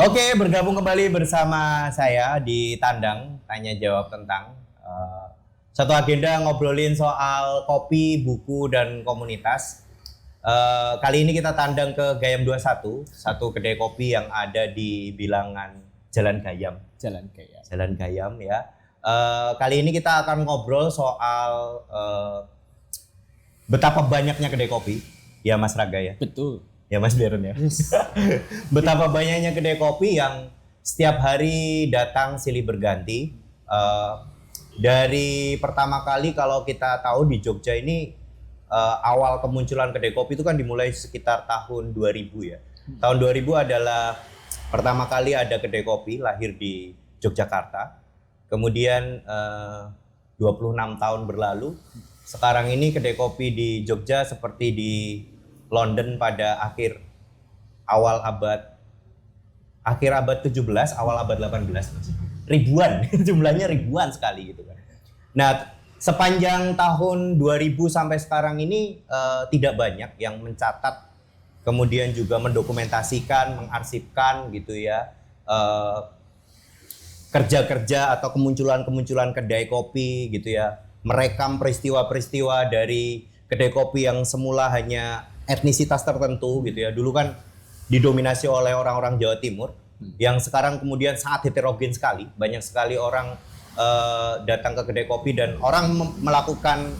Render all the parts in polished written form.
Oke, bergabung kembali bersama saya di Tandang Tanya Jawab tentang satu agenda ngobrolin soal kopi, buku, dan komunitas. Kali ini kita tandang ke Gayam 21, satu kedai kopi yang ada di bilangan Jalan Gayam. Jalan Gayam ya. Kali ini kita akan ngobrol soal betapa banyaknya kedai kopi, ya Mas Raga ya. Betul. Ya Mas Beren ya. Yes. Betapa banyaknya kedai kopi yang setiap hari datang silih berganti. Dari pertama kali kalau kita tahu di Jogja ini awal kemunculan kedai kopi itu kan dimulai sekitar tahun 2000 ya. Tahun 2000 adalah pertama kali ada kedai kopi lahir di Yogyakarta. Kemudian 26 tahun berlalu, sekarang ini kedai kopi di Jogja seperti di London pada akhir abad 17, awal abad 18. Ribuan, jumlahnya ribuan sekali gitu kan. Nah, sepanjang tahun 2000 sampai sekarang ini tidak banyak yang mencatat, kemudian juga mendokumentasikan, mengarsipkan gitu ya, kerja-kerja atau kemunculan kedai kopi gitu ya, merekam peristiwa-peristiwa dari kedai kopi yang semula hanya etnisitas tertentu gitu ya. Dulu kan didominasi oleh orang-orang Jawa Timur yang sekarang kemudian sangat heterogen sekali. Banyak sekali orang datang ke kedai kopi dan orang melakukan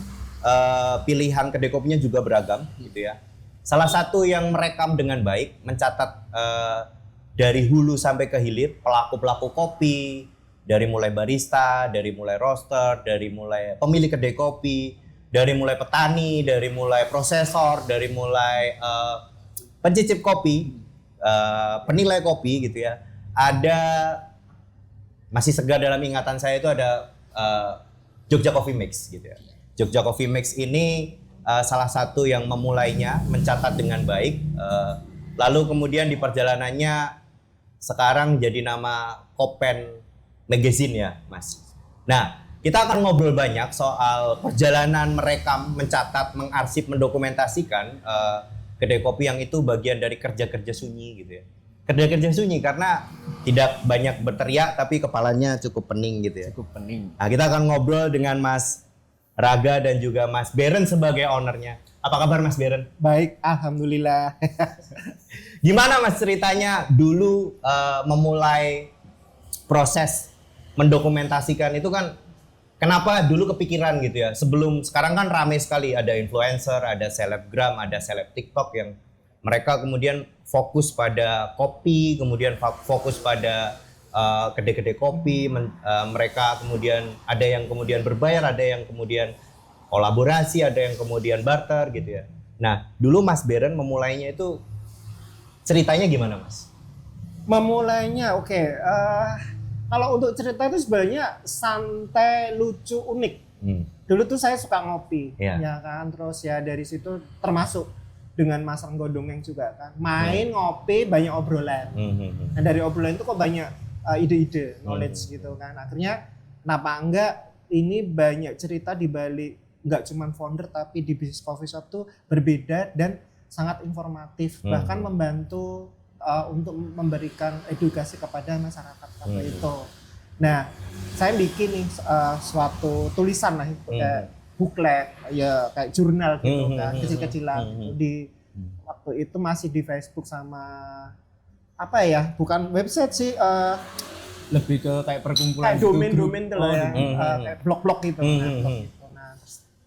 pilihan kedai kopinya juga beragam gitu ya. Salah satu yang merekam dengan baik, mencatat dari hulu sampai ke hilir pelaku-pelaku kopi, dari mulai barista, dari mulai roaster, dari mulai pemilik kedai kopi, dari mulai petani, dari mulai prosesor, dari mulai pencicip kopi, penilai kopi gitu ya. Ada, masih segar dalam ingatan saya itu ada Jogja Coffee Mix gitu ya. Jogja Coffee Mix ini salah satu yang memulainya, mencatat dengan baik. Lalu kemudian di perjalanannya sekarang jadi nama Kopen Magazine ya Mas. Nah, kita akan ngobrol banyak soal perjalanan merekam, mencatat, mengarsip, mendokumentasikan kedai kopi yang itu bagian dari kerja-kerja sunyi gitu ya. Kerja-kerja sunyi karena tidak banyak berteriak tapi kepalanya cukup pening gitu ya. Cukup pening. Nah, kita akan ngobrol dengan Mas Raga dan juga Mas Beren sebagai ownernya. Apa kabar Mas Beren? Baik, alhamdulillah. Gimana Mas ceritanya dulu memulai proses mendokumentasikan itu kan? Kenapa dulu kepikiran gitu ya? Sekarang kan ramai sekali, ada influencer, ada selebgram, ada seleb TikTok yang mereka kemudian fokus pada kopi, kemudian fokus pada kedai-kedai kopi. Mereka kemudian ada yang kemudian berbayar, ada yang kemudian kolaborasi, ada yang kemudian barter gitu ya. Nah, dulu Mas Beren memulainya itu ceritanya gimana Mas? Memulainya oke. Kalau untuk cerita itu sebenarnya santai, lucu, unik. Dulu tuh saya suka ngopi, ya kan. Terus ya dari situ termasuk dengan Mas Renggo Dongeng juga kan. Main ngopi, banyak obrolan. Nah dari obrolan itu kok banyak ide-ide, knowledge gitu kan. Akhirnya kenapa enggak ini banyak cerita di balik enggak cuma founder tapi di bisnis coffee shop tuh berbeda dan sangat informatif, bahkan membantu untuk memberikan edukasi kepada masyarakat seperti itu. Nah, saya bikin nih suatu tulisan lah, kayak booklet, ya kayak jurnal gitu kan, kecil-kecilan. Di waktu itu masih di Facebook sama apa ya? Bukan website sih, lebih ke kayak perkumpulan. Kayak domain itu loh ya, kayak blog-blog gitu. Nah,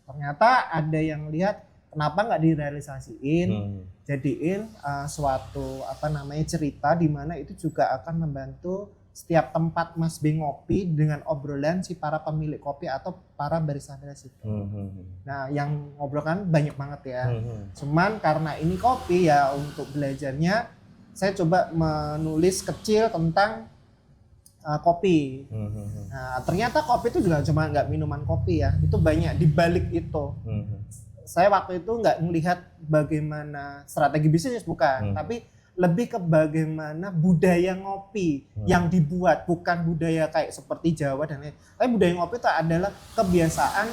ternyata ada yang lihat. Kenapa nggak direalisasiin, jadiin suatu cerita di mana itu juga akan membantu setiap tempat Mas B ngopi dengan obrolan si para pemilik kopi atau para barista-barista itu. Nah, yang ngobrol kan banyak banget ya. Cuman karena ini kopi ya untuk belajarnya, saya coba menulis kecil tentang kopi. Nah, ternyata kopi itu juga cuma nggak minuman kopi ya, itu banyak di balik itu. Saya waktu itu nggak melihat bagaimana strategi bisnis bukan, tapi lebih ke bagaimana budaya ngopi yang dibuat, bukan budaya kayak seperti Jawa dan lain. Tapi budaya ngopi itu adalah kebiasaan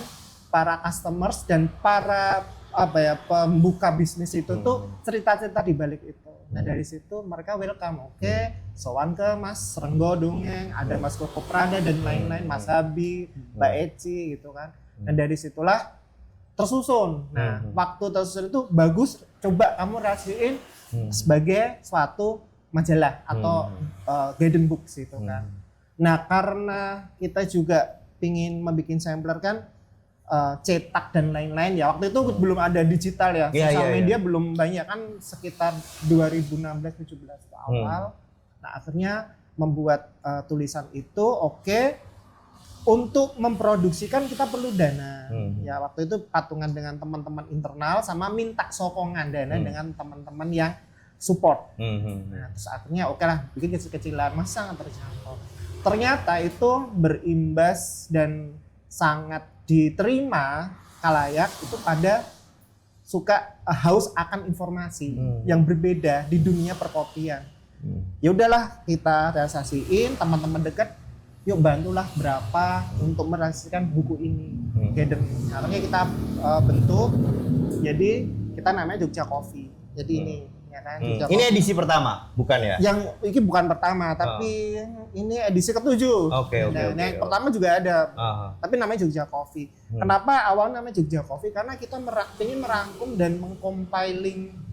para customers dan para pembuka bisnis itu tuh cerita-cerita di balik itu. Nah dari situ mereka welcome, oke, sowan ke Mas Renggo Dongeng, ada Mas Koko Prada dan lain-lain, Mas Habi, Mbak Eci gitu kan. Dan dari situlah tersusun. Nah waktu tersusun itu bagus, coba kamu rasiin sebagai suatu majalah atau guidance books gitu kan. Nah karena kita juga pingin membuat sampler kan, cetak dan lain-lain ya, waktu itu belum ada digital ya, sosial media belum banyak kan, sekitar 2016-17 awal. Nah akhirnya membuat tulisan itu oke. Untuk memproduksikan kita perlu dana ya, waktu itu patungan dengan teman-teman internal sama minta sokongan dana dengan teman-teman yang support. Nah terus akhirnya oke lah bikin kecil-kecilan, masa nggak terjangkau. Ternyata itu berimbas dan sangat diterima khalayak itu pada suka haus akan informasi yang berbeda di dunia perkopian. Ya udahlah kita realisasiin, teman-teman dekat yuk bantulah berapa untuk merealisasikan buku ini. Akhirnya kita bentuk, jadi kita namanya Jogja Coffee. Jadi ini ya kan, Jogja ini edisi pertama bukan ya? Yang ini bukan pertama, tapi ini edisi ke-7. Yang pertama juga ada, tapi namanya Jogja Coffee. Kenapa awalnya namanya Jogja Coffee? Karena kita ingin merangkum dan mengcompiling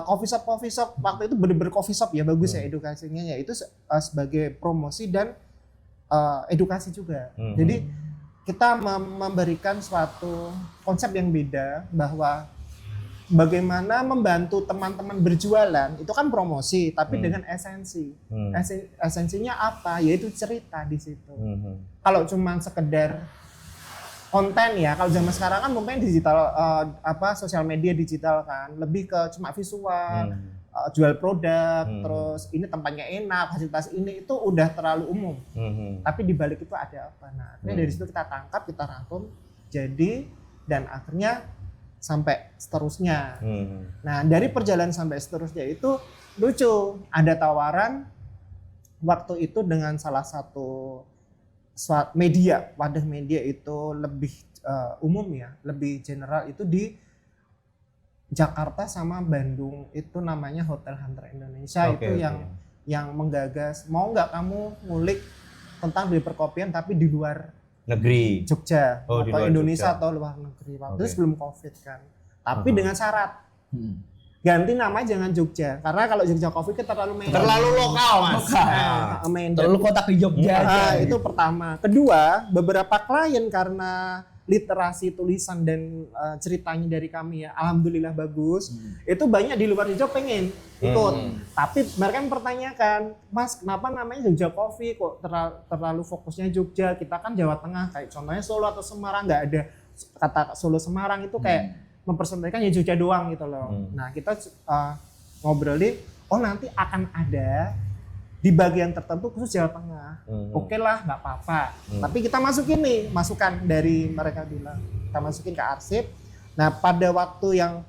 coffee shop waktu itu bener-bener coffee shop ya, bagus ya edukasinya ya, itu sebagai promosi dan edukasi juga. Jadi kita memberikan suatu konsep yang beda, bahwa bagaimana membantu teman-teman berjualan itu kan promosi, tapi dengan esensi. Esensinya apa? Yaitu cerita di situ. Kalau cuma sekedar konten ya, kalau zaman sekarang kan mungkin digital, sosial media digital kan, lebih ke cuma visual, jual produk, terus ini tempatnya enak, fasilitas ini, itu udah terlalu umum. Tapi di balik itu ada apa? Nah, akhirnya dari situ kita tangkap, kita rangkum, jadi dan akhirnya sampai seterusnya. Nah dari perjalanan sampai seterusnya itu lucu, ada tawaran waktu itu dengan salah satu media, wadah media itu lebih umum ya, lebih general, itu di Jakarta sama Bandung, itu namanya Hotel Hunter Indonesia. Yang menggagas, mau nggak kamu ngulik tentang di perkopian tapi di luar negeri, Jogja, atau Indonesia Jogja, atau luar negeri. Waktu itu sebelum COVID kan. Tapi dengan syarat ganti nama jangan Jogja, karena kalau Jogja Coffee kan terlalu lokal mas. Terlalu kota ke Jogja. Itu pertama. Kedua, beberapa klien karena literasi tulisan dan ceritanya dari kami ya, alhamdulillah bagus. Itu banyak di luar Jogja pengen ikut. Tapi mereka mempertanyakan, Mas kenapa namanya Jogja Coffee, kok terlalu fokusnya Jogja? Kita kan Jawa Tengah, kayak contohnya Solo atau Semarang, nggak ada kata Solo Semarang, itu kayak mempersembahkan ya Jogja doang gitu loh. Nah kita ngobrolin, oh nanti akan ada di bagian tertentu khusus Jawa Tengah. Oke lah, nggak apa-apa. Tapi kita masukin nih, masukan dari mereka bilang, kita masukin ke arsip. Nah pada waktu yang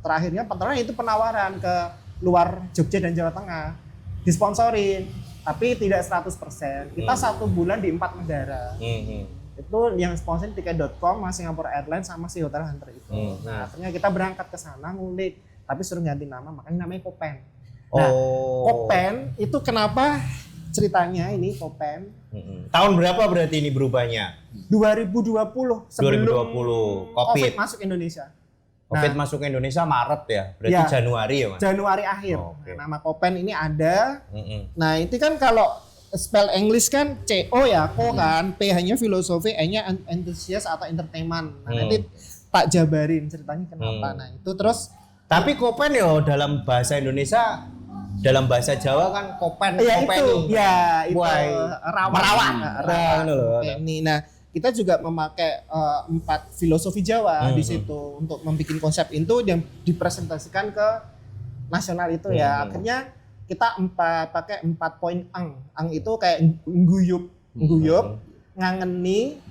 terakhirnya itu penawaran ke luar Jogja dan Jawa Tengah, disponsorin, tapi tidak 100%. Kita 1 bulan di 4 negara. Itu yang sponsorin tiket.com, Singapore Airlines sama si Hotel Hunter itu. Nah akhirnya kita berangkat ke sana ngulik, tapi suruh ganti nama, makanya namanya Kopen. Nah, Kopen itu kenapa ceritanya ini Kopen? Tahun berapa berarti ini berubahnya? 2020, sebelum COVID masuk Indonesia. COVID masuk ke Indonesia Maret ya, berarti ya, Januari ya mas? Januari akhir. Nama Kopen ini ada. Nah itu kan kalau spell English kan CO ya, kan, P-nya filosofi, E-nya enthusiast atau entertainment. Nah nanti tak jabarin ceritanya kenapa. Nah itu terus. Tapi Kopen ya dalam bahasa Indonesia, dalam bahasa Jawa kan Kopen. Ya Kopen itu, ya itu rawan. Ini. Nah kita juga memakai 4 filosofi Jawa di situ untuk membuat konsep itu yang dipresentasikan ke nasional itu ya. Akhirnya kita pakai 4 poin ang itu kayak guyup, ngangeni,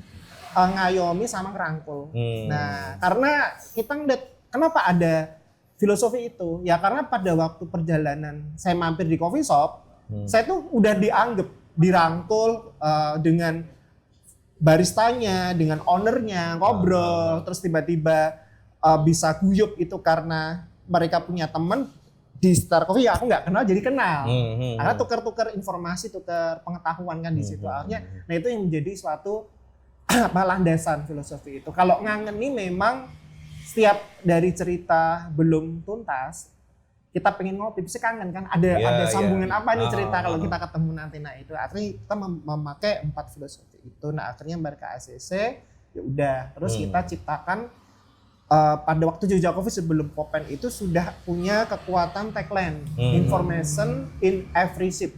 ngayomi sama ngerangkul. Nah karena kita ngeliat kenapa ada filosofi itu ya, karena pada waktu perjalanan saya mampir di coffee shop, saya tuh udah dianggap dirangkul dengan baristanya, dengan ownernya, ngobrol, terus tiba-tiba bisa guyup itu karena mereka punya teman di Star Coffee ya aku nggak kenal jadi kenal. Karena tukar-tukar informasi, tukar pengetahuan kan di situ. Akhirnya, nah itu yang menjadi suatu landasan filosofi itu. Kalau ngangeni memang setiap dari cerita belum tuntas, kita pengen ngopi, pasti kangen kan ada sambungan apa nih cerita kalau kita ketemu nanti. Nah itu akhirnya kita memakai 4 filosofi itu. Nah akhirnya balik ke ACC, ya udah. Terus kita ciptakan pada waktu Jogja Coffee sebelum Kopen itu sudah punya kekuatan tagline information in every sip.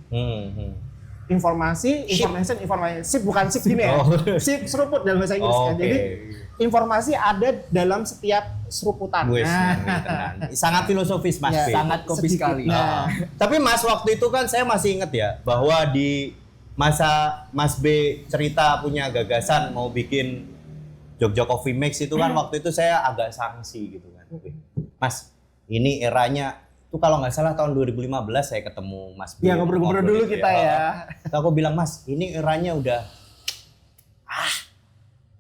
Informasi, sip bukan sip ini ya. Sip seruput dalam bahasa Inggris kan. Jadi informasi ada dalam setiap seruputan. Sangat filosofis Mas B. Sangat kopi sekali. Tapi Mas waktu itu kan saya masih ingat ya bahwa di masa Mas B cerita punya gagasan mau bikin Jogja Coffee Mix itu kan waktu itu saya agak sanksi gitu kan. Mas, ini eranya itu kalau nggak salah tahun 2015 saya ketemu Mas B. Ya ngobrol-ngobrol dulu kita ya. Aku bilang Mas, ini eranya udah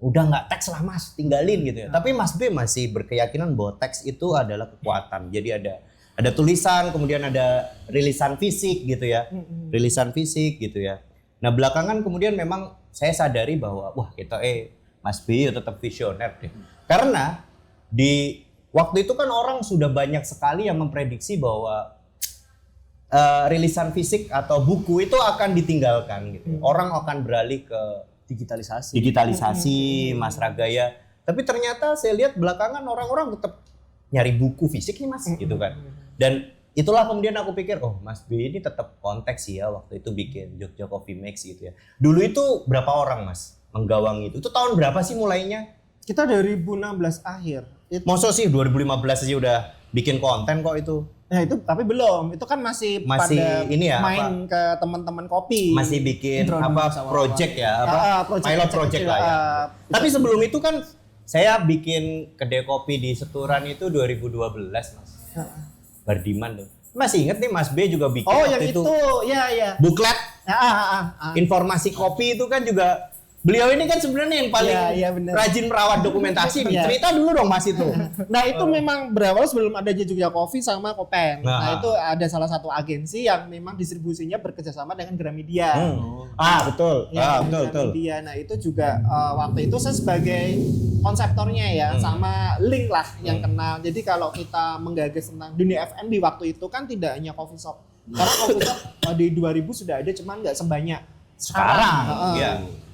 nggak teks lah Mas, tinggalin gitu ya. Tapi Mas B masih berkeyakinan bahwa teks itu adalah kekuatan. Jadi ada tulisan, kemudian ada rilisan fisik gitu ya. Rilisan fisik gitu ya. Nah, belakangan kemudian memang saya sadari bahwa wah kita Mas B tetap visioner deh. Karena di waktu itu kan orang sudah banyak sekali yang memprediksi bahwa rilisan fisik atau buku itu akan ditinggalkan gitu. Orang akan beralih ke digitalisasi, Mas Ragaya. Tapi ternyata saya lihat belakangan orang-orang tetap nyari buku fisik nih Mas gitu kan. Dan itulah kemudian aku pikir Mas B ini tetap konteks ya waktu itu bikin Jogja Coffee Mix gitu ya. Dulu itu berapa orang Mas menggawang itu? Itu tahun berapa sih mulainya? Kita 2016 akhir. Maksudnya sih 2015 aja udah bikin konten kok itu. Nah itu tapi belum, itu kan masih pada ini ya, main ke teman-teman kopi. Masih bikin project ya, pilot project lah ya. Tapi sebelum itu kan saya bikin kedai kopi di Seturan itu 2012 Mas. Bardiman tuh. Masih inget nih Mas B juga bikin waktu itu. Ya. Buklet. Informasi kopi itu kan juga beliau ini kan sebenarnya yang paling rajin merawat dokumentasi. Cerita dulu dong Mas itu. Nah itu memang berawal sebelum ada Jogja Coffee sama Kopen. Nah itu ada salah satu agensi yang memang distribusinya bekerjasama dengan Gramedia. Betul. Betul. Gramedia. Nah itu juga waktu itu saya sebagai konseptornya ya, sama Link lah yang kenal. Jadi kalau kita menggagas tentang dunia F&B waktu itu kan tidak hanya coffee shop. Karena coffee shop di 2000 sudah ada, cuman nggak sebanyak sekarang.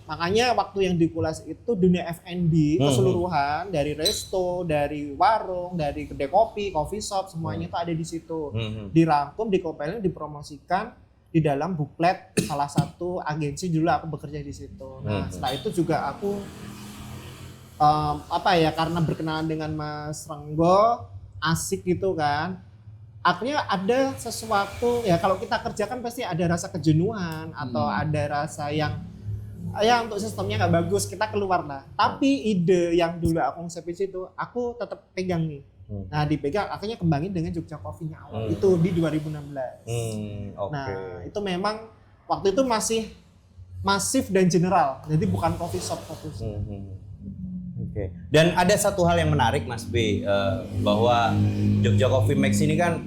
Makanya waktu yang dikulas itu dunia F&B keseluruhan, dari resto, dari warung, dari kedai kopi, coffee shop, semuanya itu ada di situ. Dirangkum, dikompilin, dipromosikan di dalam buklet salah satu agensi dulu aku bekerja di situ. Nah, setelah itu juga aku karena berkenalan dengan Mas Renggo, asik gitu kan. Akhirnya ada sesuatu ya, kalau kita kerjakan pasti ada rasa kejenuhan atau ada rasa yang untuk sistemnya nggak bagus, kita keluar lah. Tapi ide yang dulu aku konsepin itu, aku tetap pegang nih. Nah dipegang, akhirnya kembangin dengan Jogja Coffee-nya awal itu di 2016. Nah itu memang waktu itu masih masif dan general, jadi bukan coffee shop fokus. Dan ada satu hal yang menarik Mas B, bahwa Jogja Coffee Mix ini kan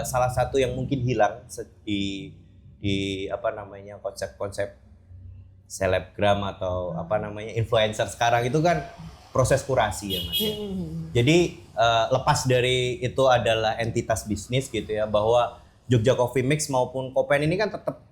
salah satu yang mungkin hilang di konsep-konsep selebgram atau influencer sekarang itu kan proses kurasi ya Mas. Jadi lepas dari itu adalah entitas bisnis gitu ya, bahwa Jogja Coffee Mix maupun Kopen ini kan tetap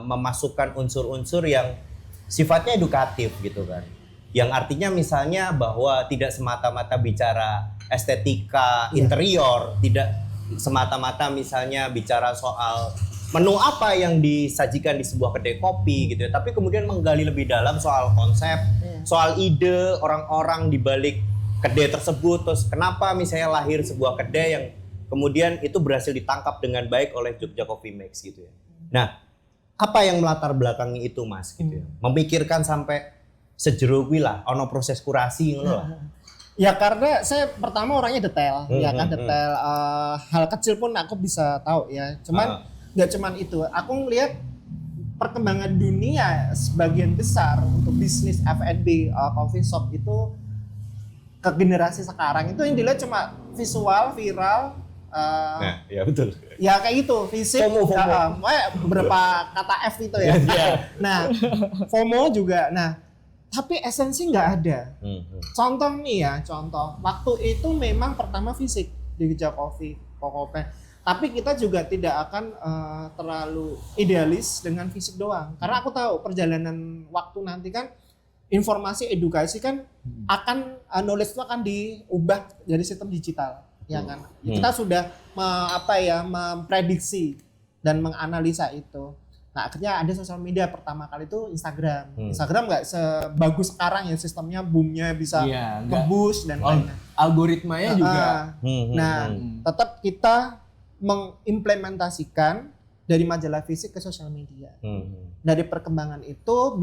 memasukkan unsur-unsur yang sifatnya edukatif gitu kan. Yang artinya misalnya bahwa tidak semata-mata bicara estetika interior, tidak semata-mata misalnya bicara soal menu apa yang disajikan di sebuah kedai kopi gitu ya, tapi kemudian menggali lebih dalam soal konsep, soal ide orang-orang di balik kedai tersebut, terus kenapa misalnya lahir sebuah kedai yang kemudian itu berhasil ditangkap dengan baik oleh Jogja Coffee Mix gitu ya. Nah, apa yang melatar belakangi itu Mas gitu ya? Memikirkan sampai sejero kuwi lah, ono proses kurasi ngono lah. Ya karena saya pertama orangnya detail, ya kan detail, hal kecil pun aku bisa tahu ya. Cuman nggak cuman itu, aku ngelihat perkembangan dunia sebagian besar untuk bisnis F&B coffee shop itu ke generasi sekarang itu yang dilihat cuma visual, viral, Nah, ya betul. ya kayak gitu fisik. FOMO. Beberapa kata F itu ya. Nah, FOMO juga. Nah, tapi esensi nggak ada. Contoh nih ya, waktu itu memang pertama fisik di Jejak Coffee, Kokopen. Tapi kita juga tidak akan terlalu idealis dengan fisik doang. Karena aku tahu perjalanan waktu nanti kan informasi edukasi kan akan knowledge itu akan diubah dari sistem digital, ya kan? Kita sudah memprediksi dan menganalisa itu. Nah, akhirnya ada sosial media pertama kali itu Instagram. Instagram nggak sebagus sekarang ya, sistemnya boomnya bisa nge-boost dan lainnya. Algoritmanya juga. Nah, tetap kita mengimplementasikan dari majalah fisik ke sosial media. Dari perkembangan itu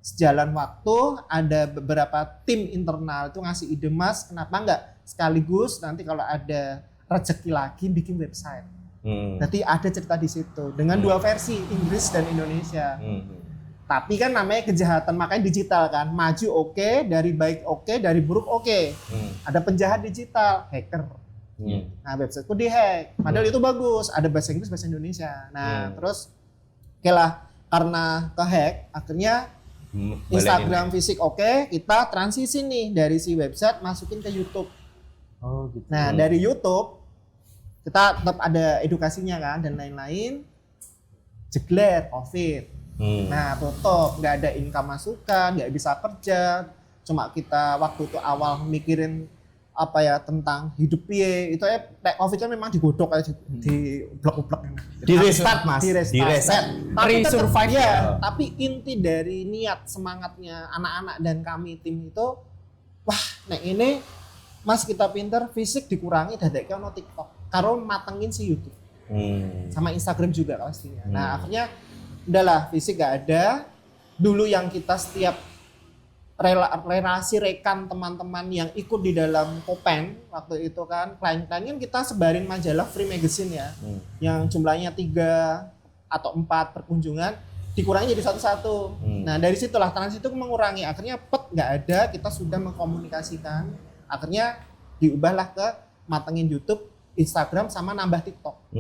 sejalan waktu ada beberapa tim internal itu ngasih ide, Mas, kenapa nggak sekaligus nanti kalau ada rezeki lagi bikin website. Jadi ada cerita di situ dengan dua versi, Inggris dan Indonesia. Tapi kan namanya kejahatan, makanya digital kan, maju oke, dari baik oke, dari buruk oke. Ada penjahat digital, hacker. Nah, websiteku dihack. Padahal itu bagus, ada bahasa Inggris, bahasa Indonesia. Nah, terus oke lah, karena kehack, akhirnya Instagram fisik oke, kita transisi nih dari si website masukin ke YouTube. Oh, gitu. Nah, dari YouTube kita tetap ada edukasinya kan dan lain-lain. Jegler, COVID. Nah, tutup, nggak ada income masukan, nggak bisa kerja. Cuma kita waktu itu awal mikirin tentang hidup piye, itu ya COVID kan memang digodok aja di blok-blok. Di restart, Mas. Di reset. Tapi survive ya. Tapi inti dari niat semangatnya anak-anak dan kami tim itu, ini Mas kita pinter fisik dikurangi dadeknya ono TikTok. Karo matengin si YouTube. Sama Instagram juga pastinya. Nah, akhirnya udahlah fisik gak ada. Dulu yang kita setiap relasi rekan teman-teman yang ikut di dalam Kopen waktu itu kan, klien-klien kita sebarin majalah free magazine ya. Yang jumlahnya 3 atau 4 perkunjungan dikurangi jadi satu-satu. Nah, dari situlah transisi itu mengurangi. Akhirnya nggak ada, kita sudah mengkomunikasikan. Akhirnya diubahlah ke matengin YouTube, Instagram sama nambah TikTok.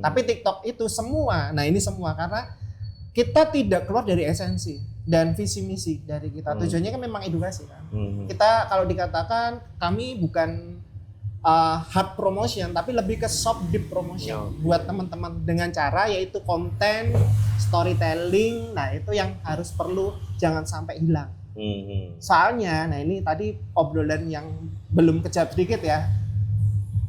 Tapi TikTok itu semua, nah ini semua karena kita tidak keluar dari esensi dan visi misi dari kita. Tujuannya kan memang edukasi kan. Kita kalau dikatakan kami bukan hard promotion tapi lebih ke soft deep promotion buat teman-teman dengan cara yaitu konten, storytelling. Nah, itu yang harus perlu jangan sampai hilang. Soalnya, nah ini tadi obrolan yang belum kejawab sedikit ya.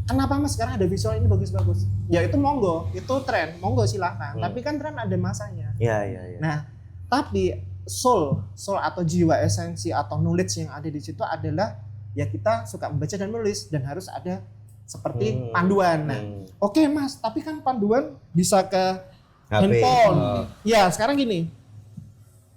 Kenapa Mas sekarang ada visual ini bagus-bagus? Ya itu monggo, itu tren, monggo silahkan. Tapi kan tren ada masanya. Iya. Nah, tapi soul atau jiwa esensi atau knowledge yang ada di situ adalah ya kita suka membaca dan menulis dan harus ada seperti panduan. Nah, oke Mas, tapi kan panduan bisa ke HP. handphone. Ya, sekarang gini.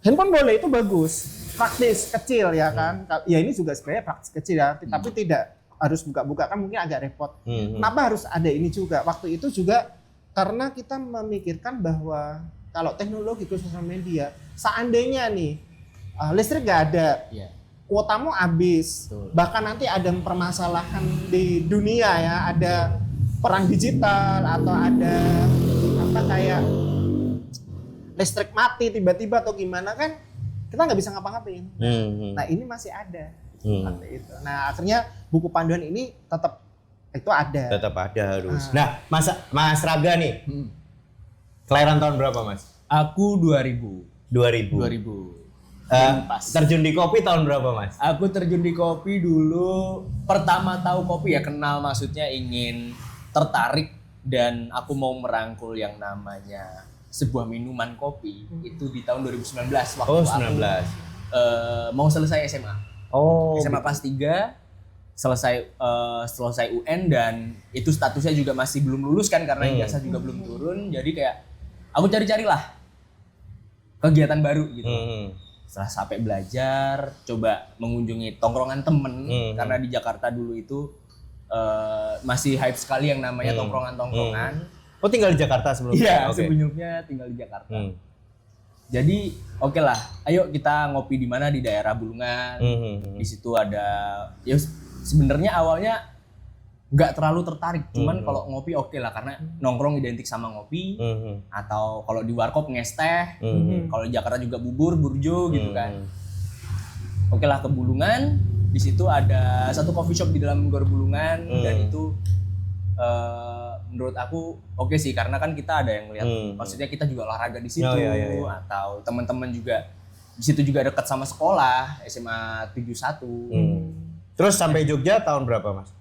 Handphone boleh, itu bagus. Praktis, kecil ya kan. Ya ini juga sebenarnya praktis kecil ya, tapi tidak harus buka-buka kan mungkin agak repot. Kenapa harus ada ini juga? Waktu itu juga karena kita memikirkan bahwa kalau teknologi ke sosial media, seandainya nih listrik nggak ada, kuotamu habis, bahkan nanti ada permasalahan di dunia ya, ada perang digital atau ada kayak listrik mati tiba-tiba atau gimana kan, kita nggak bisa ngapa-ngapain. Nah ini masih ada. Itu. Nah akhirnya buku panduan ini tetap ada harus. Nah Mas Raga nih, kelahiran tahun berapa Mas? Aku 2000. Terjun di kopi tahun berapa Mas? Aku terjun di kopi dulu pertama tahu kopi ya, kenal maksudnya ingin tertarik dan aku mau merangkul yang namanya sebuah minuman kopi itu di tahun 2019 waktu aku mau selesai SMA. SMA kelas 3 selesai UN dan itu statusnya juga masih belum lulus kan karena ijazah juga belum turun, jadi kayak aku cari-carilah kegiatan baru gitu. Setelah sampai belajar, coba mengunjungi tongkrongan temen karena di Jakarta dulu itu masih hype sekali yang namanya tongkrongan-tongkrongan. Oh tinggal di Jakarta sebelumnya? Iya, sebelumnya tinggal di Jakarta. Jadi oke lah, ayo kita ngopi di mana, di daerah Bulungan. Di situ ada, ya sebenarnya awalnya nggak terlalu tertarik. Cuman kalau ngopi oke lah, karena nongkrong identik sama ngopi. Atau kalau di warkop nges-teh. Kalau di Jakarta juga bubur, burjo gitu kan. Oke lah, ke Bulungan. Di situ ada satu coffee shop di dalam Gor Bulungan. Dan itu menurut aku oke sih, karena kan kita ada yang lihat, maksudnya kita juga olahraga di situ. Atau teman-teman juga di situ juga dekat sama sekolah SMA 71. Terus sampai Jogja tahun berapa Mas?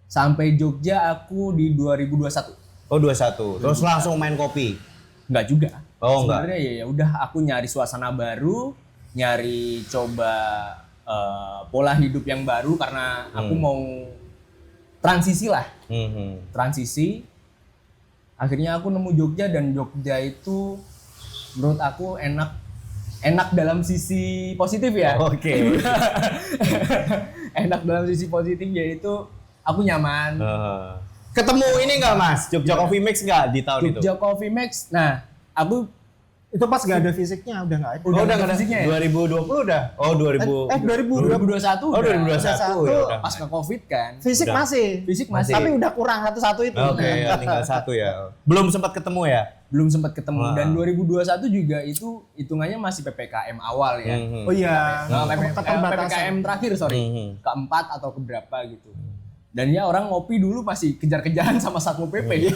Sampai Jogja aku di 2021. Oh 21. Terus langsung main kopi? Enggak juga. Oh sebenarnya ya udah, aku nyari suasana baru, nyari coba pola hidup yang baru, karena aku mau transisi lah. Transisi. Akhirnya aku nemu Jogja, dan Jogja itu menurut aku enak dalam sisi positif ya. Oke. Enak dalam sisi positif, yaitu aku nyaman. Ketemu ini nggak Mas? Jogja Coffee Mix nggak di tahun itu? Jogja Coffee Mix. Nah, aku itu pas gak ada fisiknya, udah nggak ada. udah nggak ada fisiknya ya? 2020 udah? Oh 2021 Oh 2021 ya udah. pas ke Covid kan. Fisik Udah. masih, Masih. tapi udah kurang satu-satu itu. Oke, ya, tinggal satu ya. Belum sempat ketemu ya? Belum sempat ketemu. Wah. Dan 2021 juga itu hitungannya masih PPKM awal ya. Oh iya, keterbatasan. PPKM terakhir keempat atau keberapa gitu. Dan ya orang ngopi dulu masih kejar-kejaran sama Satpol PP.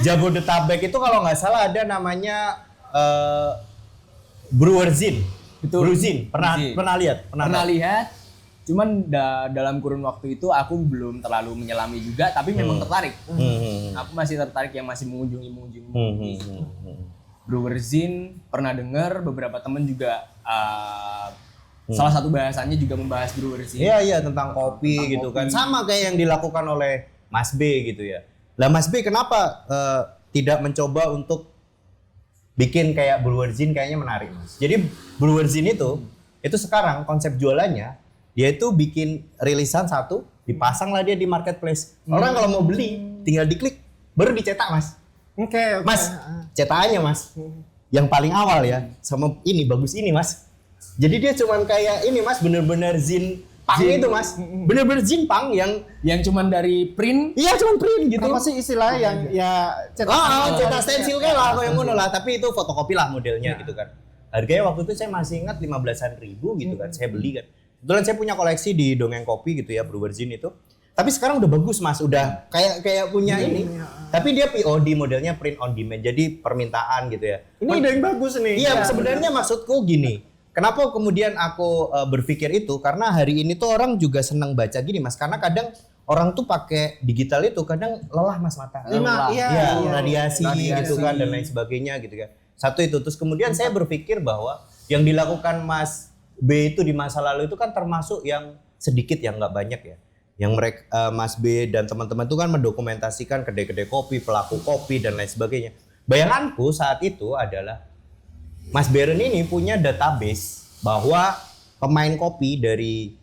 Jabodetabek itu kalau nggak salah ada namanya Brewerzin. Betul. Brewzin. Brewzin. Pernah lihat? Pernah lihat. Cuman dalam kurun waktu itu aku belum terlalu menyelami juga, tapi memang tertarik. Aku masih tertarik yang masih mengunjungi. Brewerzin pernah dengar, beberapa temen juga salah satu bahasannya juga membahas Brewerzin. Iya tentang kopi gitu kan. Sama kayak yang dilakukan oleh Mas B gitu ya. Lah Mas B kenapa tidak mencoba untuk bikin kayak Brewerzin? Kayaknya menarik Mas. Jadi Brewerzin itu sekarang konsep jualannya yaitu bikin rilisan satu, dipasang lah dia di marketplace. Orang kalau mau beli tinggal diklik, baru dicetak Mas. Oke. Mas, cetakannya Mas. Yang paling awal ya, sama ini bagus ini Mas. Jadi dia cuman kayak ini Mas, bener-bener zin pang itu Mas. Bener-bener zin pang yang cuman dari print. Iya cuman print gitu. Apa sih istilah yang ya cetak stensil kayak lah kayak ngono lah, tapi itu fotokopi lah modelnya gitu kan. Harganya waktu itu saya masih ingat 15-an ribu gitu kan. Saya beli kan. Kebetulan saya punya koleksi di Dongeng Kopi gitu ya, Brewerzin itu. Tapi sekarang udah bagus Mas, udah kayak punya ini. Tapi dia POD modelnya, print on demand. Jadi permintaan gitu ya. Ini ide yang bagus nih. Iya, sebenarnya maksudku gini. Kenapa kemudian aku berpikir itu? Karena hari ini tuh orang juga senang baca gini Mas. Karena kadang orang tuh pakai digital itu kadang lelah Mas mata. Iya, radiasi gitu kan dan lain sebagainya gitu kan. Satu itu. Terus kemudian saya berpikir bahwa yang dilakukan Mas B itu di masa lalu itu kan termasuk yang sedikit, yang nggak banyak ya. Yang mereka Mas B dan teman-teman itu kan mendokumentasikan kedai-kedai kopi, pelaku kopi dan lain sebagainya. Bayanganku saat itu adalah Mas Beren ini punya database bahwa pemain kopi dari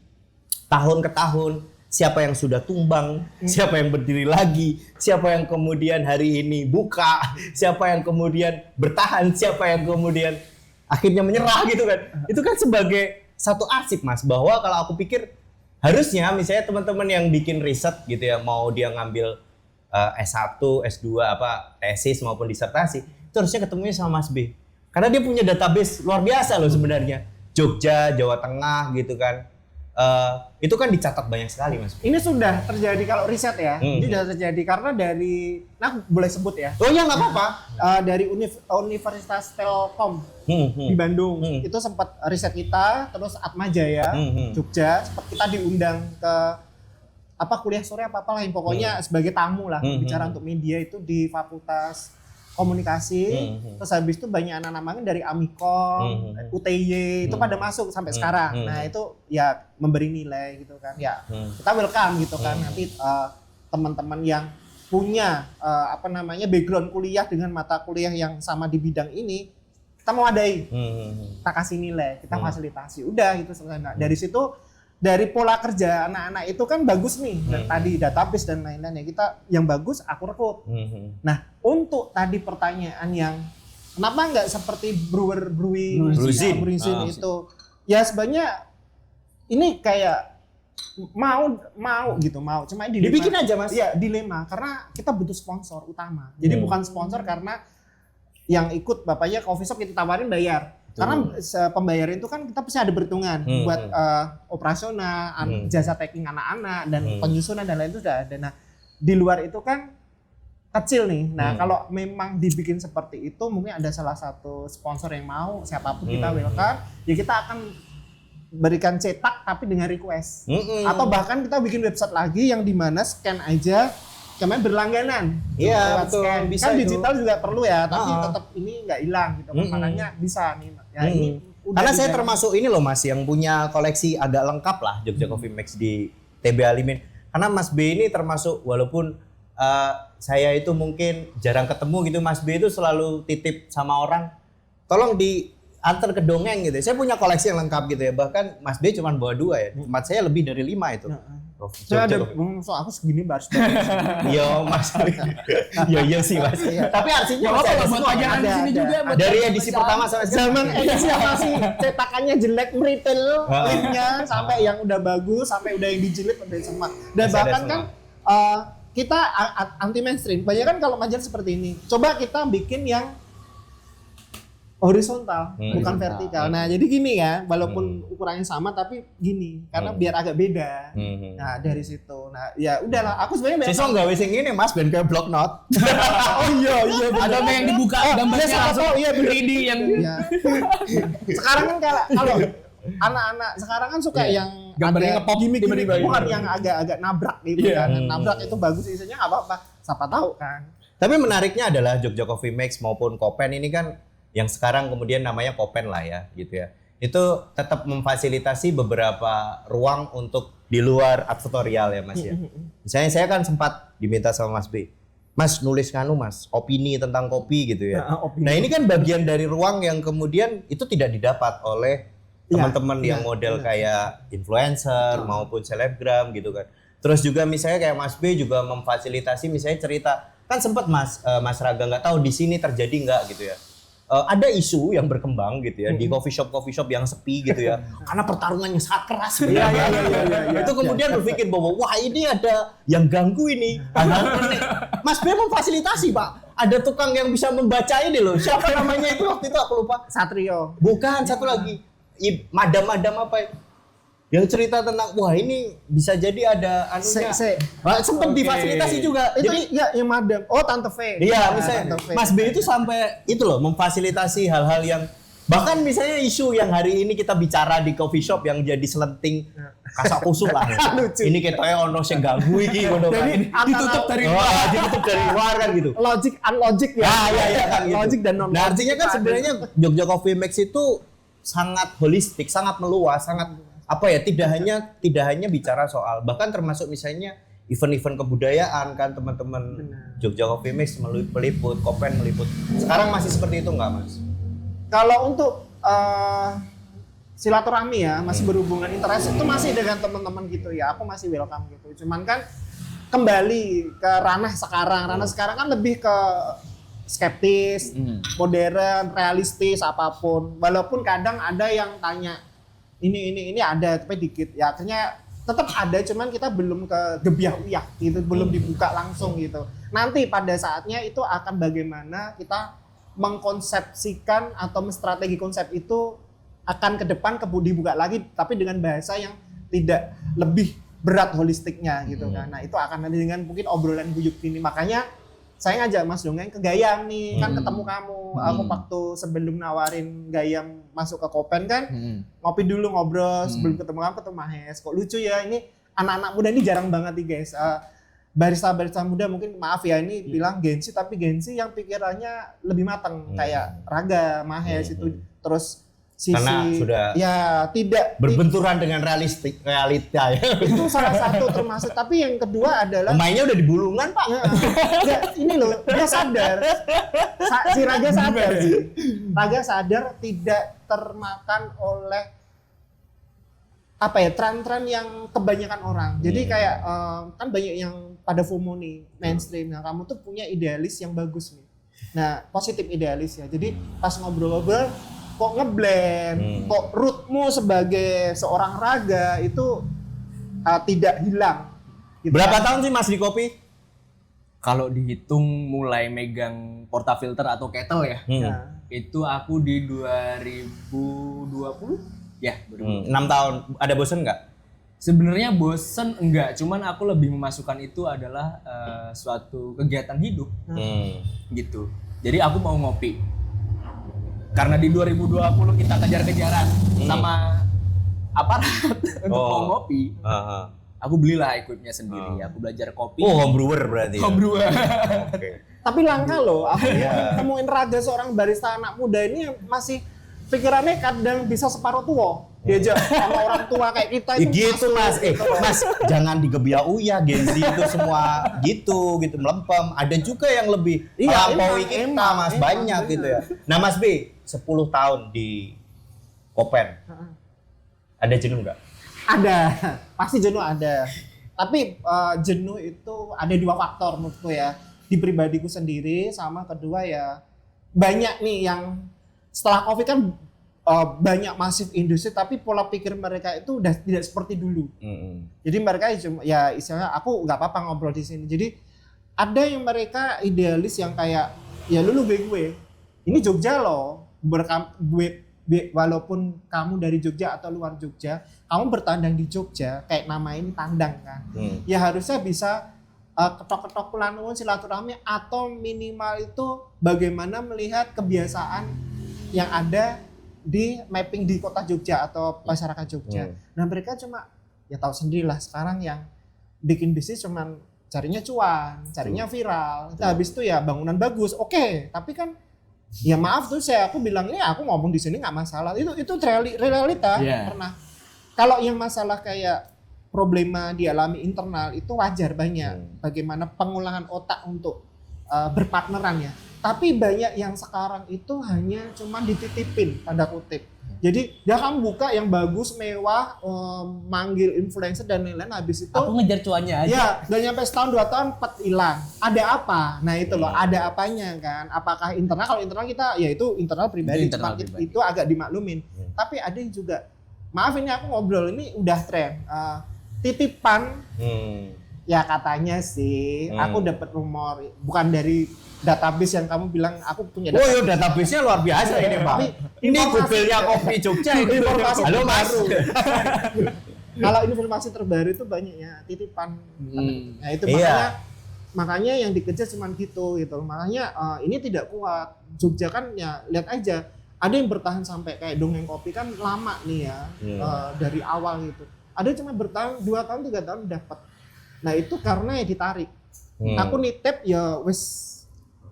tahun ke tahun, siapa yang sudah tumbang, siapa yang berdiri lagi, siapa yang kemudian hari ini buka, siapa yang kemudian bertahan, siapa yang kemudian akhirnya menyerah gitu kan. Itu kan sebagai satu arsip Mas, bahwa kalau aku pikir harusnya misalnya teman-teman yang bikin riset gitu ya, mau dia ngambil S1, S2 apa tesis maupun disertasi, itu harusnya ketemunya sama Mas B. Karena dia punya database luar biasa loh sebenarnya. Jogja, Jawa Tengah gitu kan. Itu kan dicatat banyak sekali Mas. Ini sudah terjadi kalau riset ya. Ini sudah terjadi karena dari, nah boleh sebut ya. Oh ya nggak apa-apa. Dari Universitas Telkom di Bandung. Itu sempat riset kita, terus Atmajaya, Jogja, sempat kita diundang ke kuliah sore apa lain pokoknya sebagai tamu lah bicara untuk media itu di Fakultas Komunikasi. Terus habis itu banyak anak-anak magang dari Amikom, UTY itu pada masuk sampai sekarang. Nah itu ya memberi nilai gitu kan. Ya kita welcome gitu kan. Nanti teman-teman yang punya background kuliah dengan mata kuliah yang sama di bidang ini, kita mau adai, kita kasih nilai, kita fasilitasi, udah gitu selesai. Nah, dari situ dari pola kerja anak-anak itu kan bagus nih, dan tadi database dan lain-lain ya, kita yang bagus aku rekrut. Nah untuk tadi pertanyaan yang kenapa nggak seperti Brewerzin itu, ya sebenarnya ini kayak mau gitu, cuma dilema. Dibikin aja, Mas. Iya, dilema karena kita butuh sponsor utama. Jadi bukan sponsor karena yang ikut bapaknya coffee shop kita tawarin bayar. Karena pembayaran itu kan kita pasti ada perhitungan buat operasional, jasa tagging anak-anak dan penyusunan dan lain itu sudah ada. Nah, di luar itu kan kecil nih. Nah, kalau memang dibikin seperti itu mungkin ada salah satu sponsor yang mau, siapapun kita welcome, ya kita akan berikan cetak tapi dengan request. Atau bahkan kita bikin website lagi yang dimana scan aja kemudian berlangganan. Iya, betul. Scan. Bisa kan itu. digital juga perlu ya, tapi tetap ini nggak hilang gitu. Makanya bisa nih. Ya ini udah karena saya termasuk ini loh Mas yang punya koleksi agak lengkap lah Jogja Coffee Mix di TB Alimin. Karena Mas B ini termasuk walaupun saya itu mungkin jarang ketemu gitu, Mas B itu selalu titip sama orang, tolong diantar ke dongeng gitu. Saya punya koleksi yang lengkap gitu ya. Bahkan Mas B cuma bawa 2 ya. Tempat saya lebih dari 5 itu. Saya ada so aku segini baris. Yo Mas. Iya sih Mas. Tapi artinya Apa masih ada buat semua, pajangan kan? di sini juga buat Dari pajangan edisi besar. pertama sampai sekarang. Zaman edisi yang masih cetakannya jelek meritel printnya sampai yang udah bagus sampai udah yang dijilid udah semua. Dan Masih ada bahkan semua. kan kita anti mainstream. Banyak kan kalau majalah seperti ini. Coba kita bikin yang horizontal, bukan vertikal. Nah, jadi gini ya, walaupun ukurannya sama tapi gini, karena biar agak beda. Nah, dari situ. Nah, ya udahlah, aku sebenarnya Siswa nggak wis ini Mas ben kayak block note. oh iya Ada yang dibuka gambarnya iya, langsung iya, 3D yang ya. Sekarang kan kalau anak-anak sekarang kan suka yang gambarnya ada ngepop gimmick tiba-tiba bukan gitu. yang agak nabrak gitu kan. Nabrak itu bagus isinya nggak apa-apa. Siapa tahu kan. Tapi menariknya adalah Jogja Coffee Mix maupun Kopen ini kan yang sekarang kemudian namanya Kopen lah ya gitu ya. Itu tetap memfasilitasi beberapa ruang untuk di luar advertorial ya Mas ya. Misalnya saya kan sempat diminta sama Mas B. Mas nulis Mas, opini tentang kopi gitu ya. Nah, ini kan bagian dari ruang yang kemudian itu tidak didapat oleh teman-teman yang model kayak influencer maupun selebgram gitu kan. Terus juga misalnya kayak Mas B juga memfasilitasi misalnya cerita, kan sempat Mas Raga nggak tahu di sini terjadi nggak gitu ya. Ada isu yang berkembang gitu ya di coffee shop yang sepi gitu ya. Karena pertarungannya sangat keras. Iya. Itu kemudian berpikir bahwa wah ini ada yang ganggu ini. Mas B memfasilitasi, Pak. Ada tukang yang bisa membaca ini loh. Siapa namanya itu waktu itu aku lupa. Satrio. Bukan, satu lagi. Madam apa ya? Yang cerita tentang wah ini bisa jadi ada anunya. Sempat difasilitasi juga. Itu Jadi ya yang madam. Oh, Tante V. iya, misalnya Tante V. Mas B itu sampai itu loh memfasilitasi hal-hal yang bahkan misalnya isu yang hari ini kita bicara di coffee shop yang jadi selenting kasak kusuk lah. Ini ketoknya ono sing ganggu iki ngono kan. ditutup dari Wah, ditutup dari luar kan gitu. Logic unlogic ya. Iya kan gitu. Logic dan non logic. Nah, artinya kan sebenarnya Jogja Coffee Mix itu sangat holistik, sangat meluas, sangat apa ya, tidak hanya bicara soal, bahkan termasuk misalnya event-event kebudayaan kan teman-teman Jogja Coffee Mix meliput, Kopen meliput. Sekarang masih seperti itu nggak Mas? Kalau untuk silaturahmi ya, masih berhubungan interest itu masih dengan teman-teman gitu ya. Aku masih welcome gitu. Cuman kan kembali ke ranah sekarang. Ranah sekarang kan lebih ke skeptis, modern, realistis apapun. Walaupun kadang ada yang tanya ini ada tapi dikit. Ya akhirnya tetap ada, cuman kita belum ke gebiah uyah gitu, belum dibuka langsung gitu. Nanti pada saatnya itu akan bagaimana kita mengkonsepsikan atau strategi konsep itu akan ke depan dibuka lagi tapi dengan bahasa yang tidak lebih berat holistiknya gitu kan. Nah, itu akan nanti dengan mungkin obrolan guyup ini. Makanya saya ngajak Mas Dongeng ke Gayam nih, kan ketemu kamu. Aku waktu sebelum nawarin Gayam masuk ke Kopen kan, ngopi dulu ngobrol sebelum ketemu kamu, ketemu Mahes. Kok lucu ya, ini anak-anak muda ini jarang banget nih guys. Barista-barista muda mungkin maaf ya ini bilang Gensi, tapi Gensi yang pikirannya lebih matang kayak Raga, Mahes itu terus sisi Karena sudah ya tidak berbenturan dengan realita ya. itu salah satu termasuk, tapi yang kedua adalah Pemainnya udah di Bulungan Pak. ya, ini loh dia sadar si Raga sadar sih, Raga sadar tidak termakan oleh apa ya tren-tren yang kebanyakan orang. Jadi kayak kan banyak yang pada FOMO nih mainstream. Nah kamu tuh punya idealis yang bagus nih. Nah positif idealis ya. Jadi pas ngobrol-ngobrol kok ngeblend, kok rootmu sebagai seorang Raga itu tidak hilang. Gitu Berapa kan. tahun sih Mas di kopi? Kalau dihitung mulai megang portafilter atau kettle ya, Ya. itu aku di 2020 ya 2020. 6 tahun. Ada bosen nggak? Sebenarnya bosen enggak, cuman aku lebih memasukkan itu adalah suatu kegiatan hidup gitu. Jadi aku mau ngopi. Karena di 2020 kita kejar-kejaran sama aparat untuk mau ngopi. Aku belilah equipnya sendiri. Aku belajar kopi. Oh, homebrewer berarti. Homebrewer. Oke. Tapi langka loh, aku temuin Raga seorang barista anak muda ini yang masih pikirannya kadang bisa separuh tua. Diajak sama orang tua kayak kita Ya itu gitu masuk, Mas, gitu loh. Mas jangan digebiak uya, Gen Z itu semua gitu melempem. Ada juga yang lebih Iya, melampaui emang, kita emang, Mas, emang, banyak bener. gitu ya. Nah Mas B, 10 tahun di Kopen, ada jenuh nggak? Ada, pasti jenuh ada. Tapi jenuh itu ada 2 faktor menurutku ya. Di pribadiku sendiri sama kedua ya banyak nih yang setelah Covid kan banyak masif industri tapi pola pikir mereka itu udah tidak seperti dulu. Jadi mereka cuma ya istilahnya aku nggak apa-apa ngobrol di sini. Jadi ada yang mereka idealis yang kayak ya lu gue. Ini Jogja loh. Walaupun kamu dari Jogja atau luar Jogja, kamu bertandang di Jogja, kayak nama ini tandang kan. Ya harusnya bisa ketok-ketok pelanuan silaturahmi atau minimal itu bagaimana melihat kebiasaan yang ada di mapping di kota Jogja atau masyarakat Jogja. Nah mereka cuma ya tahu sendirilah sekarang yang bikin bisnis cuman carinya cuan, carinya viral. Nah, habis itu ya bangunan bagus, oke. Tapi kan ya maaf tuh aku bilang ini aku ngomong di sini nggak masalah. Itu realita pernah. Kalau yang masalah kayak problema dialami internal itu wajar banyak. Bagaimana pengulangan otak untuk berpartneran ya. Tapi banyak yang sekarang itu hanya cuma dititipin tanda kutip. Jadi dia kamu buka yang bagus, mewah, manggil influencer dan lain-lain habis itu. Aku ngejar cuannya aja. Ya, udah nyampe setahun 2 tahun hilang. Ada apa? Nah itu loh, ada apanya kan? Apakah internal? Kalau internal kita ya itu internal pribadi, itu agak dimaklumin. Tapi ada yang juga, maaf ini aku ngobrol ini udah tren. Titipan, ya katanya sih, aku dapat rumor, bukan dari database yang kamu bilang aku punya Oh iya, database-nya luar biasa ini Pak. Tapi Ini Google-nya Kopi Jogja ini. Informasi Halo Mas. terbaru. Kalau informasi terbaru itu banyak ya titipan. Nah itu makanya yang dikejar cuma gitu. Makanya ini tidak kuat. Jogja kan ya lihat aja. Ada yang bertahan sampai kayak Dongeng Kopi kan lama nih ya dari awal gitu. Ada cuma bertahan 2 tahun 3 tahun dapat. Nah itu karena ya ditarik. Aku nitip ya wis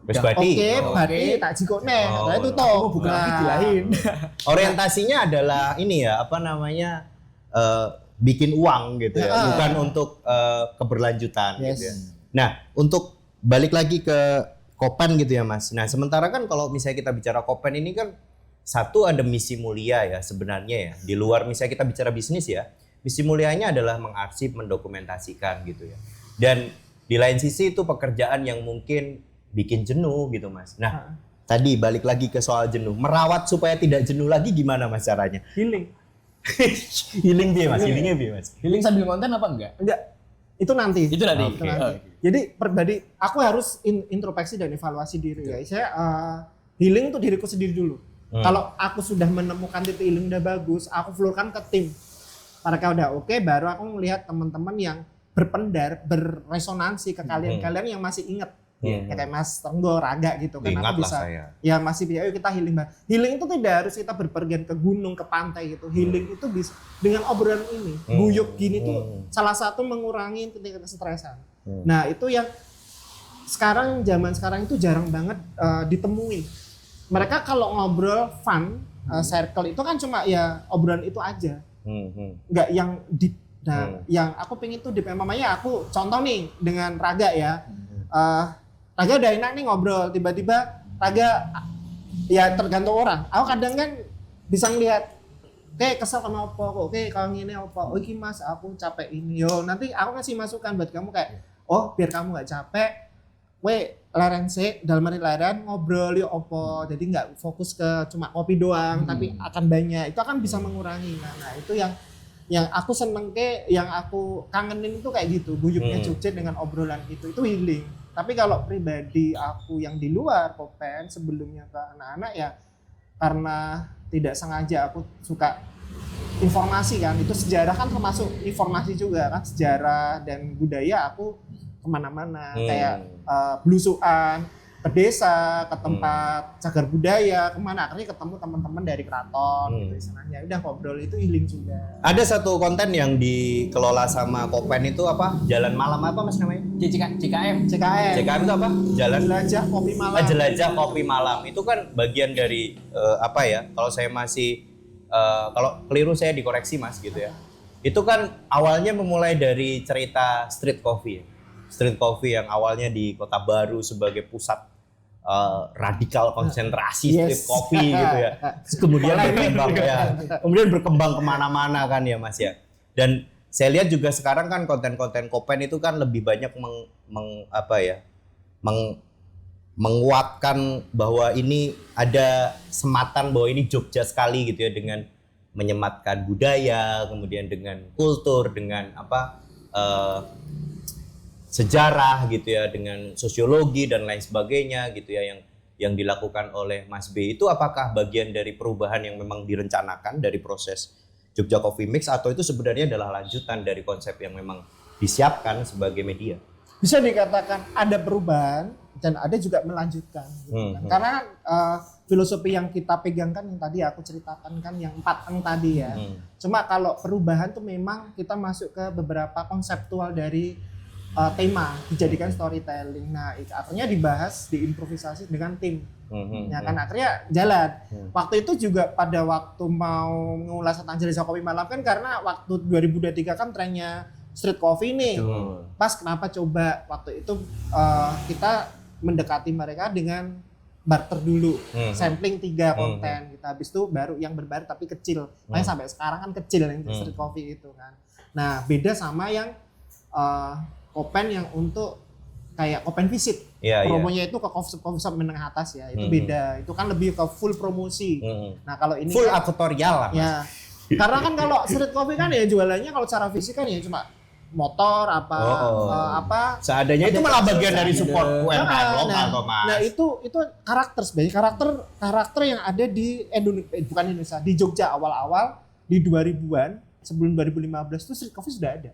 Badi. Oke, tak jikone. Nah itu toh bukan lagi lain. Orientasinya adalah ini ya, apa namanya? Bikin uang gitu ya, bukan untuk keberlanjutan gitu ya. Nah, untuk balik lagi ke Kopen gitu ya Mas. Nah, sementara kan kalau misalnya kita bicara Kopen ini kan satu ada misi mulia ya sebenarnya ya. Di luar misalnya kita bicara bisnis ya, misi mulianya adalah mengarsip, mendokumentasikan gitu ya. Dan di lain sisi itu pekerjaan yang mungkin bikin jenuh gitu Mas. Nah, tadi balik lagi ke soal jenuh. Merawat supaya tidak jenuh lagi gimana Mas caranya? Healing. Healing dia Mas, healingnya dia Mas. Healing sambil konten apa enggak? Enggak. Itu nanti. Itu nanti. Itu nanti. Jadi pribadi aku harus introspeksi dan evaluasi diri ya. Saya healing itu diriku sendiri dulu. Kalau aku sudah menemukan titik healing udah bagus, aku flurkan ke tim. Mereka udah oke, baru aku melihat teman-teman yang berresonansi ke kalian-kalian yang masih ingat. Ya kayak Mas Tenggo, Raga gitu kan aku bisa ya masih bisa ayo kita healing. Healing itu tidak harus kita berpergian ke gunung, ke pantai gitu. Healing itu bisa dengan obrolan ini. Guyuk gini tuh salah satu mengurangi tingkat kesetresan. Nah, itu yang zaman sekarang itu jarang banget ditemui. Mereka kalau ngobrol fun, circle itu kan cuma ya obrolan itu aja. Enggak yang deep. Nah, yang aku pengen tuh deep. Mamanya aku contoh nih dengan Raga ya. Raga udah enak nih ngobrol, tiba-tiba Raga ya tergantung orang. Aku kadang kan bisa ngeliat kayak kesel sama apa kok, kayak kalau ngene apa, oh iki Mas aku capek ini. Yo nanti aku ngasih masukan buat kamu kayak, oh biar kamu gak capek, leren sih, dalam arti leren ngobrol yuk apa, jadi nggak fokus ke cuma kopi doang, tapi akan banyak, itu akan bisa mengurangi. Nah itu yang yang aku seneng yang aku kangenin itu kayak gitu, guyupnya Jogja dengan obrolan itu healing. Tapi kalau pribadi aku yang di luar Kopen sebelumnya ke anak-anak ya karena tidak sengaja aku suka informasi kan, itu sejarah kan termasuk informasi juga kan, sejarah dan budaya aku kemana-mana kayak belusuan ke desa, ke tempat cagar budaya, kemana akhirnya ketemu teman-teman dari keraton gitu istilahnya. Udah ngobrol itu healing juga. Ada satu konten yang dikelola sama Kopen itu apa? Jalan malam apa Mas namanya? CKM. CKM itu apa? Jalan Jelajah Kopi Malam. Jelajah Kopi Malam. Itu kan bagian dari apa ya? Kalau saya masih kalau keliru saya dikoreksi Mas gitu ya. Itu kan awalnya memulai dari cerita street coffee. Street coffee yang awalnya di Kota Baru sebagai pusat radikal konsentrasi street coffee gitu ya. Terus kemudian berkembang ya. Kemudian berkembang kemana-mana kan ya Mas ya. Dan saya lihat juga sekarang kan konten-konten Kopen itu kan lebih banyak menguatkan bahwa ini ada sematan bahwa ini Jogja sekali gitu ya, dengan menyematkan budaya, kemudian dengan kultur, dengan sejarah gitu ya, dengan sosiologi dan lain sebagainya gitu ya yang dilakukan oleh Mas B. Itu apakah bagian dari perubahan yang memang direncanakan dari proses Jogja Coffee Mix atau itu sebenarnya adalah lanjutan dari konsep yang memang disiapkan sebagai media? Bisa dikatakan ada perubahan dan ada juga melanjutkan gitu kan. Karena filosofi yang kita pegangkan yang tadi aku ceritakan kan yang 4 tadi ya. Cuma kalau perubahan tuh memang kita masuk ke beberapa konseptual dari tema dijadikan storytelling. Nah, akhirnya dibahas, diimprovisasi dengan tim. Ya kan akhirnya jalan. Waktu itu juga pada waktu mau mengulas tentang Jelajah Kopi Malam kan karena waktu 2023 kan trennya street coffee nih. Pas kenapa coba waktu itu kita mendekati mereka dengan barter dulu, sampling 3 konten. Kita habis itu baru yang berbayar tapi kecil. Makanya sampai sekarang kan kecil yang street coffee itu kan. Nah, beda sama yang Kopen yang untuk kayak Kopen Visit. Promonya itu ke coffee shop menengah atas ya. Itu beda. Itu kan lebih ke full promosi. Nah, kalau ini full kan, tutorial lah Mas. Ya. Karena kan kalau street coffee kan ya jualannya kalau secara fisik kan ya cuma motor apa seadanya, itu malah bagian dari support UMKM lokal kok Mas. Nah, itu karakter sebenarnya karakter yang ada di bukan Indonesia, di Jogja awal-awal di 2000-an sebelum 2015 itu street coffee sudah ada.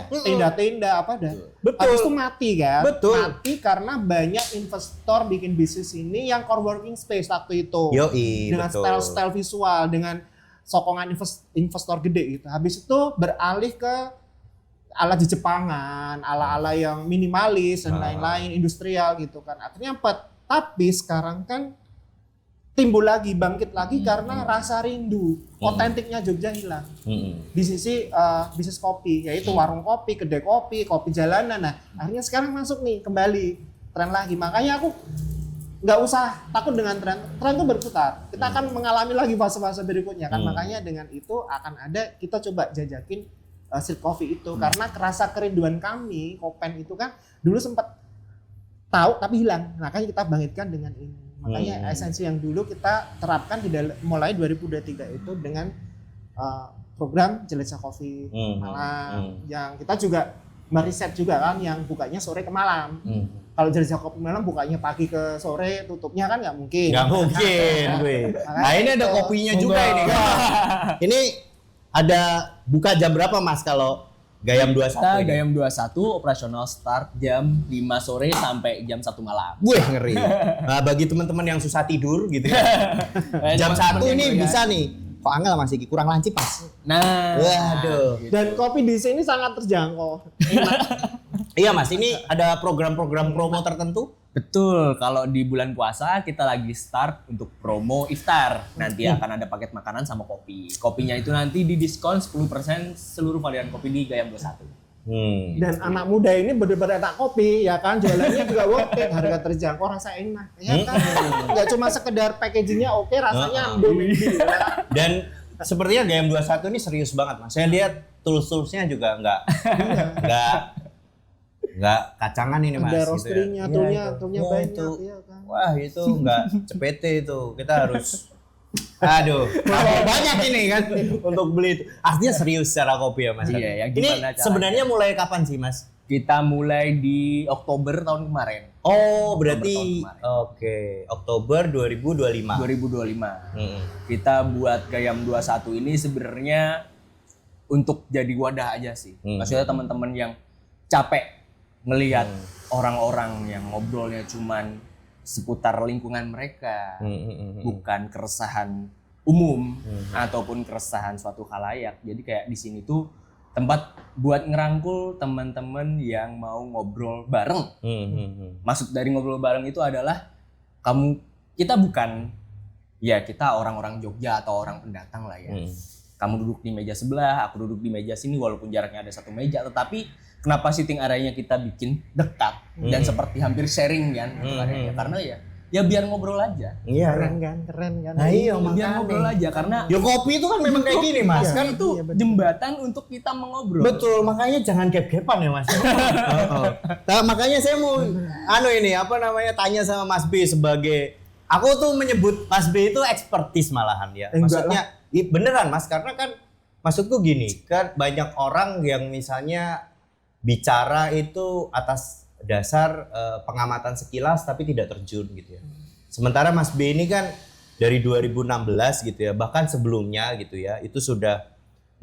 Tenda-tenda apa dah. Betul. Habis itu mati kan. Betul. Mati karena banyak investor bikin bisnis ini yang co-working space waktu itu. Dengan style visual, dengan sokongan investor gede gitu. Habis itu beralih ke ala Jepangan, ala-ala yang minimalis dan lain-lain, industrial gitu kan. Akhirnya tapi sekarang kan timbul lagi, bangkit lagi karena rasa rindu, otentiknya Jogja hilang. Di sisi bisnis kopi, yaitu warung kopi, kedai kopi, kopi jalanan. Nah, akhirnya sekarang masuk nih kembali tren lagi. Makanya aku nggak usah takut dengan tren itu berputar. Kita akan mengalami lagi fase-fase berikutnya kan. Makanya dengan itu akan ada, kita coba jajakin street coffee itu karena kerasa kerinduan kami Kopen itu kan dulu sempat tahu tapi hilang. Makanya kita bangkitkan dengan ini. Makanya esensi yang dulu kita terapkan mulai 2023 itu dengan program Jelajah Kopi Malam yang kita juga meriset juga kan yang bukanya sore ke malam. Kalau Jelajah Kopi Malam bukanya pagi ke sore, tutupnya kan nggak mungkin. Nggak mungkin, gue. Nah, ini ada kopinya juga ini kan. Ini ada buka jam berapa Mas kalau Gayam 21? Kita Gayam 21 operasional start jam 5 sore sampai jam 1 malam. Wih, ngeri. Nah, bagi teman-teman yang susah tidur gitu ya. Jam 1 ini bisa nih. Kok Angel masih kurang lancip Mas? Nah, waduh. Gitu. Dan kopi di sini sangat terjangkau. Iya Mas, ini ada program-program promo tertentu? Betul, kalau di bulan puasa kita lagi start untuk promo iftar. Nanti akan ada paket makanan sama kopi. Kopinya itu nanti didiskon 10% seluruh varian kopi di Gayam 21. Dan anak muda ini benar-benar enak kopi, ya kan? Jualannya juga worth it, harga terjangkau, rasa enak. Ya kan? Nggak cuma sekedar packagingnya oke, rasanya ambil. Dan sepertinya Gayam 21 ini serius banget Mas. Saya lihat tools-toolsnya juga nggak kacangan ini Mas. Ada roasteringnya, gitu ya. toolnya banyak. Itu. Ya kan? Wah itu nggak cepet itu. Kita harus Aduh, banyak ini kan untuk beli itu. Artinya serius secara kopi ya Mas. Iya, ya Ini gimana caranya? sebenarnya mulai kapan sih Mas? Kita mulai di Oktober tahun kemarin. Oh, Oktober berarti tahun kemarin. oke, Oktober 2025. 2025. Hmm. Kita buat Gayam 21 ini sebenarnya untuk jadi wadah aja sih. Maksudnya teman-teman yang capek ngelihat orang-orang yang ngobrolnya cuman seputar lingkungan mereka, bukan keresahan umum ataupun keresahan suatu khalayak. Jadi kayak di sini tuh tempat buat ngerangkul teman-teman yang mau ngobrol bareng. Maksud dari ngobrol bareng itu adalah kita bukan ya kita orang-orang Jogja atau orang pendatang lah ya. Kamu duduk di meja sebelah, aku duduk di meja sini walaupun jaraknya ada satu meja, tetapi kenapa sitting area-nya kita bikin dekat dan seperti hampir sharing kan areanya? Karena ya biar ngobrol aja. Iya, Keren kan. Nah, iya, Biar ngobrol aja karena ya kopi itu kan memang kayak gini Mas. Iya. Kan itu jembatan untuk kita mengobrol. betul, makanya jangan gap-gapan ya Mas. Nah, makanya saya mau tanya sama Mas B sebagai aku tuh menyebut Mas B itu expertise malahan ya. Maksudnya beneran Mas, karena kan maksudku gini, kan banyak orang yang misalnya bicara itu atas dasar pengamatan sekilas tapi tidak terjun gitu ya. Sementara Mas B ini kan dari 2016 gitu ya, bahkan sebelumnya gitu ya, itu sudah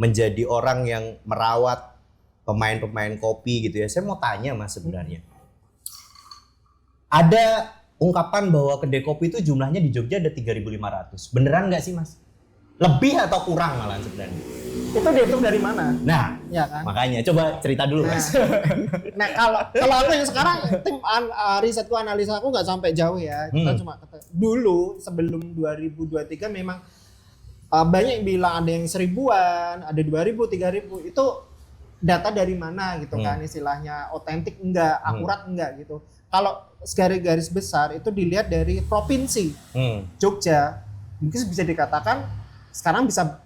menjadi orang yang merawat pemain-pemain kopi gitu ya. Saya mau tanya Mas sebenarnya. Ada ungkapan bahwa kedai kopi itu jumlahnya di Jogja ada 3.500. Beneran nggak sih Mas? Lebih atau kurang malah sebenarnya? Itu dihitung dari mana? Nah, Ya kan? makanya coba cerita dulu Mas. Nah kalau aku yang sekarang tim risetku analisa aku nggak sampai jauh ya. Kita cuma dulu sebelum 2023 memang banyak yang bilang ada yang 1000-an, ada 2000, 3000 itu data dari mana gitu kan istilahnya otentik enggak, akurat enggak gitu. Kalau garis besar itu dilihat dari provinsi Jogja mungkin bisa dikatakan sekarang bisa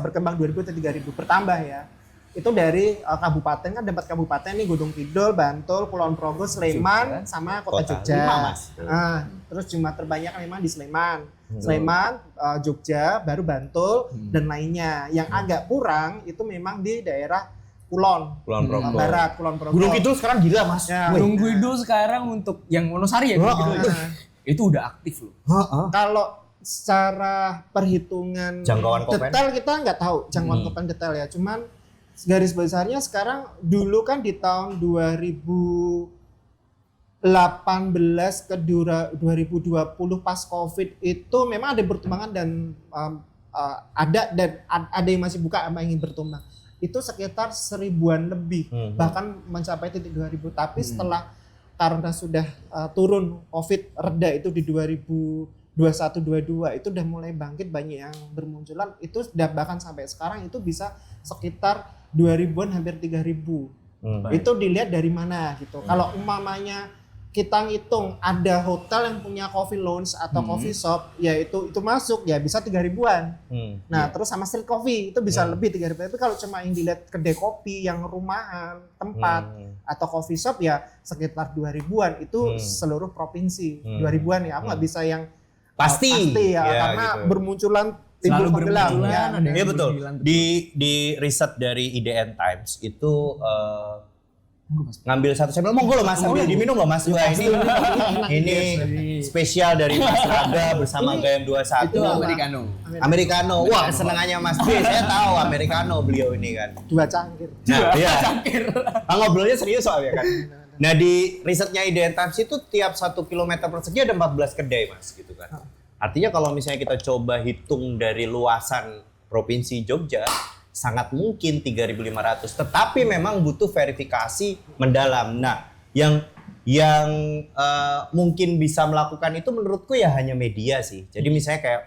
berkembang 2000 atau 3000 bertambah ya. Itu dari kabupaten kan ada 4 kabupaten nih, Gunung Kidul, Bantul, Kulon Progo, Sleman, sama Kota Jogja. 5, Mas. Nah, terus jumlah terbanyak memang di Sleman. Sleman, Jogja, baru Bantul dan lainnya. Yang agak kurang itu memang di daerah Kulon Progo. Barat, Kulon Progo. Gunung Kidul sekarang gila Mas. Ya. Gunung Kidul sekarang untuk yang Wonosari ya itu udah aktif loh. Kalau secara perhitungan Jangkauan kopen detail kita nggak tahu jangkauan kopen detail ya, cuman garis besarnya sekarang dulu kan di tahun 2018 ke 2020 pas COVID itu memang ada pertumbangan dan ada yang masih buka sama yang ingin bertumbang itu sekitar 1000-an lebih bahkan mencapai titik 2000, tapi setelah karena sudah turun COVID reda itu di 2021-22 itu udah mulai bangkit, banyak yang bermunculan, itu sudah bahkan sampai sekarang itu bisa sekitar 2000-an hampir 3000. Itu dilihat dari mana gitu. Kalau umpamanya kita ngitung ada hotel yang punya coffee lounge atau coffee shop, ya itu masuk ya bisa 3000-an. Nah, terus sama street coffee itu bisa lebih 3000. Tapi kalau cuma yang dilihat kedai kopi yang rumahan, tempat atau coffee shop ya sekitar 2000-an itu seluruh provinsi. 2000-an ya. Aku nggak bisa yang pasti ya, karena gitu. bermunculan timbul tenggelam ya. Iya betul. Di riset dari IDN Times itu ngambil satu sampel, monggo loh Mas, sambil diminum loh Mas. Wah, ini spesial dari Mas Raga bersama Gayam 21. Itu Americano. Wah, kesenangannya Mas B, saya tahu Americano beliau ini kan. 2 cangkir. Nah, iya. Ngobrolnya serius soalnya kan. Nah, di risetnya IDN Times itu tiap 1 kilometer persegi ada 14 kedai Mas gitu kan. Artinya kalau misalnya kita coba hitung dari luasan provinsi Jogja, sangat mungkin 3.500, tetapi memang butuh verifikasi mendalam. Nah, yang mungkin bisa melakukan itu menurutku ya hanya media sih. Jadi misalnya kayak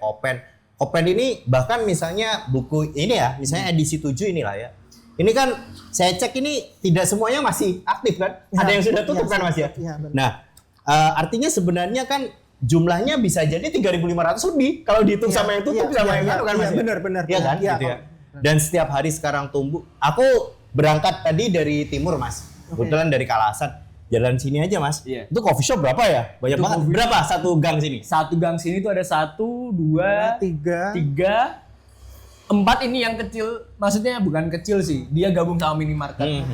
Kopen ini bahkan misalnya buku ini ya, misalnya edisi 7 inilah ya. Ini kan saya cek ini tidak semuanya masih aktif kan? Ya, ada yang sudah tutup kan Mas ya? Ya nah, artinya sebenarnya kan jumlahnya bisa jadi 3.500 lebih kalau dihitung sama yang tutup sama yang baru kan Mas? Benar. Iya kan? Gitu ya. Dan setiap hari sekarang tumbuh. Aku berangkat tadi dari timur Mas, kebetulan dari Kalasan. jalan sini aja Mas. Iya. Itu coffee shop berapa ya? Banyak Itu banget. coffee- Berapa satu gang sini? Satu gang sini tuh ada 1, 2, 3. 3, 4 ini yang kecil, maksudnya bukan kecil sih, dia gabung sama minimarket.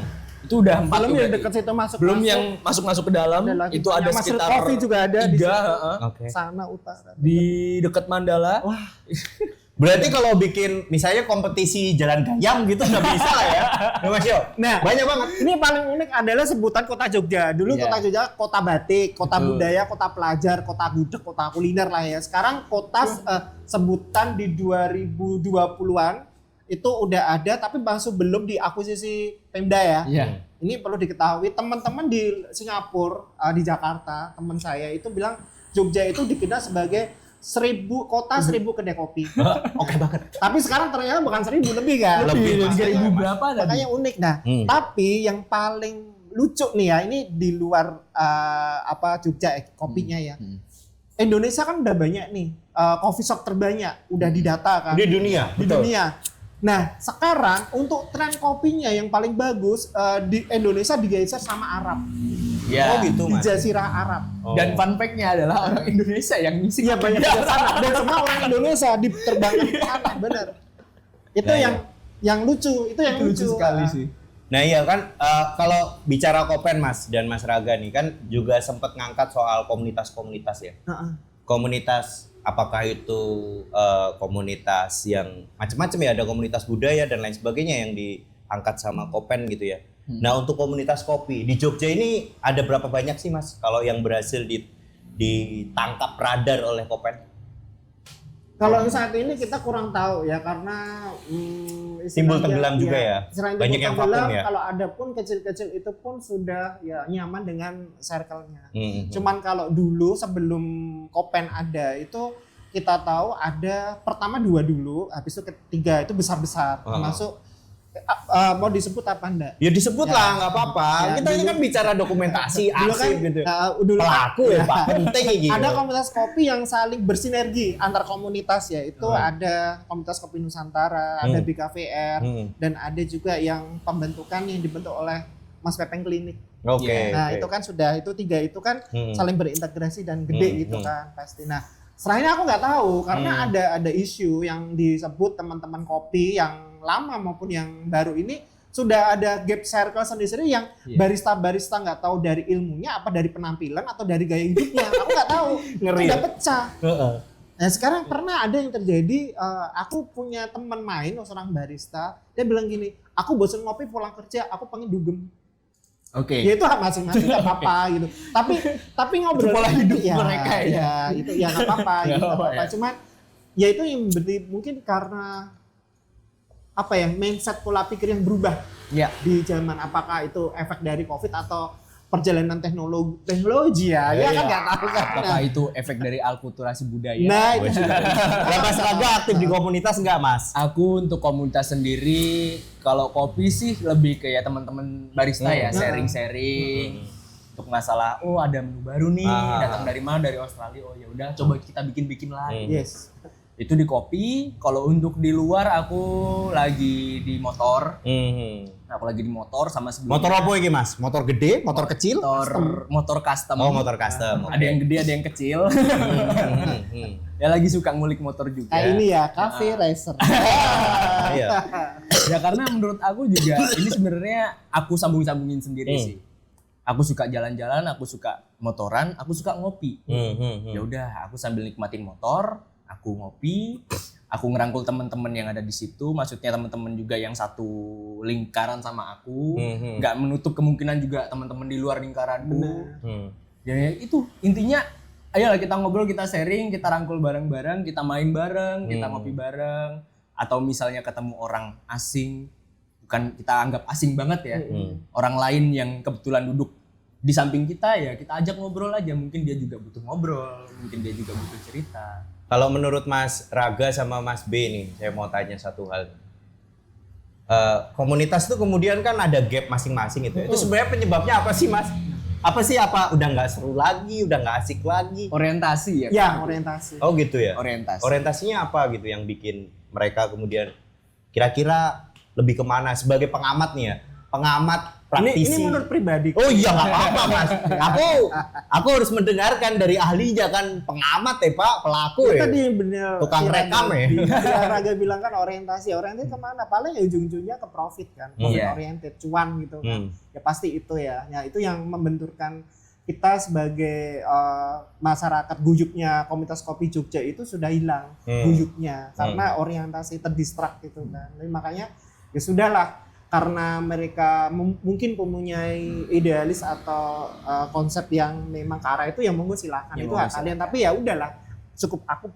Itu udah 4 Belum tuh yang berarti. dekat situ masuk. Belum yang masuk ke dalam, Ada lagi itu ada banyak. Master sekitar Coffee juga ada di 3, situ. Oke. Sana utara. di dekat Mandala. Wah, Berarti kalau bikin misalnya kompetisi jalan gayam gitu nggak bisa lah ya. Ya Mas Yo. Nah, Banyak banget. ini paling unik adalah sebutan kota Jogja. Dulu Iya. kota Jogja kota batik, kota Betul. budaya, kota pelajar, kota gudeg, kota kuliner lah ya. Sekarang kota sebutan di 2020-an itu udah ada tapi masih belum diakuisisi Pemda ya. Iya. Ini perlu diketahui teman-teman di Singapura, di Jakarta, teman saya itu bilang Jogja itu dikenal sebagai 1000 kedai kopi. Oke banget. Tapi sekarang ternyata bukan 1000 lebih kan? Lebih, Lebih, 3.000 Mas. berapa tadi? Makanya unik. Nah, tapi yang paling lucu nih ya, ini di luar Jogja kopinya ya. Indonesia kan udah banyak nih coffee shop terbanyak, udah didata kan Di dunia. di betul. dunia. Nah, sekarang untuk tren kopinya yang paling bagus di Indonesia digeser sama Arab. Ya. Oh gitu Di Mas. Jazirah Arab. Oh. Dan fun fact-nya adalah orang Indonesia yang ngisi Iya banyak kopi di di sana dan semua orang Indonesia diterbangkan ke sana, bener. Itu Ya, yang lucu, itu yang Itu lucu sekali sih. Nah iya kan kalau bicara Kopen Mas dan Mas Raga nih kan juga sempat ngangkat soal komunitas-komunitas ya. Heeh. Komunitas apakah itu komunitas yang macam-macam ya, ada komunitas budaya dan lain sebagainya yang diangkat sama Kopen gitu ya. Nah untuk komunitas kopi di Jogja ini ada berapa banyak sih Mas kalau yang berhasil ditangkap radar oleh Kopen? Kalau saat ini kita kurang tahu ya karena Timbul istilahnya, tenggelam juga ya? istilahnya Banyak timbul yang tenggelam, vakum ya? Kalau ada pun kecil-kecil itu pun sudah ya nyaman dengan circle-nya. Hmm. Cuman kalau dulu sebelum Kopen ada itu kita tahu ada pertama 2 dulu, habis itu ketiga itu besar-besar, termasuk mau disebut apa enggak? Ya disebut Ya. lah nggak apa-apa. Ya, Kita ini dulu- kan bicara dokumentasi Dulu kan arsip gitu. dulu kan- Pelaku ya Pak, penting gitu. ada komunitas kopi yang saling bersinergi antar komunitas ya. Itu ada komunitas kopi Nusantara, ada BKVR, dan ada juga yang pembentukan yang dibentuk oleh Mas Pepeng Klinik. Oke. Nah, oke. itu kan sudah itu 3 itu kan Hmm. saling berintegrasi dan gede gitu kan pasti. Nah, selainnya aku nggak tahu karena ada isu yang disebut teman-teman kopi yang lama maupun yang baru ini sudah ada gap circle sendiri yang barista-barista nggak tahu dari ilmunya apa dari penampilan atau dari gaya hidupnya. Aku nggak tahu. Ngeri Udah ya? pecah. Heeh. Nah sekarang pernah ada yang terjadi, aku punya teman main seorang barista, dia bilang gini, aku bosan ngopi pulang kerja, aku pengen dugem. Oke. Ya itu hak masing-masing nggak apa-apa gitu. Tapi ngobrol Pola hidup ya, mereka ya. ya itu ya nggak apa-apa Nggak gitu. apa-apa, Apa. ya. Cuman ya itu yang berarti mungkin karena apa ya mindset pola pikir yang berubah Ya. di zaman apakah itu efek dari COVID atau perjalanan teknologi ya, ya kan nggak tahu kan. Apakah itu efek dari alkulturasi budaya? Nah itu juga. Lah Mas Raga aktif di komunitas nggak Mas? Aku untuk komunitas sendiri, kalau kopi sih lebih kayak teman-teman barista ya, sharing-sharing. Untuk masalah, oh ada menu baru nih, datang dari mana? Dari Australia. Oh ya udah, coba kita bikin-bikin lagi. Yes. Itu di kopi. Kalau untuk di luar, aku lagi di motor. Aku lagi di motor sama sebelumnya. Motor apa ini Mas? Motor gede, motor kecil? Motor custom. Oh motor custom. Ada yang gede, ada yang kecil. Ya lagi suka ngulik motor juga. Kayak ini ya, cafe racer. Iya. Ya karena menurut aku juga ini sebenarnya aku sambung-sambungin sendiri sih. Aku suka jalan-jalan, aku suka motoran, aku suka ngopi. Ya udah, aku sambil nikmatin motor, aku ngopi, aku ngerangkul teman-teman yang ada di situ. Maksudnya teman-teman juga yang satu lingkaran sama aku, nggak menutup kemungkinan juga teman-teman di luar lingkaranku. Ya itu intinya, ayolah kita ngobrol, kita sharing, kita rangkul bareng-bareng, kita main bareng, kita ngopi bareng, atau misalnya ketemu orang asing. Bukan kita anggap asing banget ya, orang lain yang kebetulan duduk di samping kita ya kita ajak ngobrol aja, mungkin dia juga butuh ngobrol, mungkin dia juga butuh cerita. Kalau menurut Mas Raga sama Mas B nih, saya mau tanya satu hal. Komunitas itu kemudian kan ada gap masing-masing itu. Itu sebenarnya penyebabnya apa sih Mas? Apa sih apa udah nggak seru lagi, udah nggak asik lagi? Orientasi ya. Ya, orientasi. Oh gitu ya. Orientasi. Orientasinya apa gitu yang bikin mereka kemudian kira-kira lebih kemana sebagai pengamat nih ya, pengamat praktisi. Ini menurut pribadi. Oh iya nggak apa-apa mas. Aku harus mendengarkan dari ahlinya kan, pengamat ya Pak, pelaku ya. Tadi bener. Tukang rekam ya. Raga bilang kan orientasi kemana? Paling ya ujung-ujungnya ke profit kan, profit oriented, cuan gitu kan. Ya pasti itu ya. Ya itu yang membenturkan kita sebagai masyarakat guyupnya komunitas kopi Jogja itu sudah hilang guyupnya karena orientasi terdistrak gitu kan. Jadi makanya ya sudahlah, karena mereka mungkin mempunyai idealis atau konsep yang memang ke arah itu, yang monggo silahkan itu hak kalian, tapi ya udahlah, cukup aku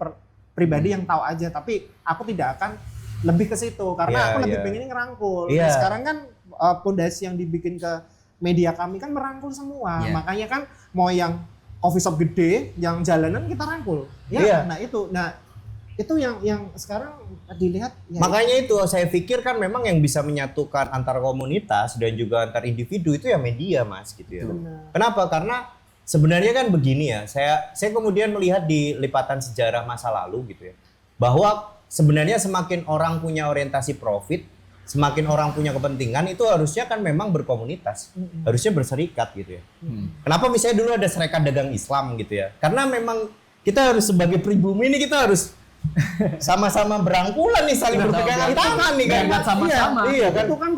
pribadi yang tahu aja, tapi aku tidak akan lebih ke situ karena aku lebih pengen ngerangkul. Nah, sekarang kan pondasi yang dibikin ke media kami kan merangkul semua, makanya kan mau yang coffee shop gede, yang jalanan kita rangkul, Nah itu yang sekarang dilihat. Ya, makanya itu saya pikir kan memang yang bisa menyatukan antar komunitas dan juga antar individu itu ya media mas gitu ya. Benar. Kenapa? Karena sebenarnya kan begini ya, saya kemudian melihat di lipatan sejarah masa lalu gitu ya, bahwa sebenarnya semakin orang punya orientasi profit, semakin orang punya kepentingan, itu harusnya kan memang berkomunitas, harusnya berserikat gitu ya. Kenapa misalnya dulu ada Serikat Dagang Islam gitu ya? Karena memang kita harus sebagai pribumi ini kita harus sama-sama berangkulan nih, saling berpegangan tangan nih kan, sama-sama. Iya kan, itu kan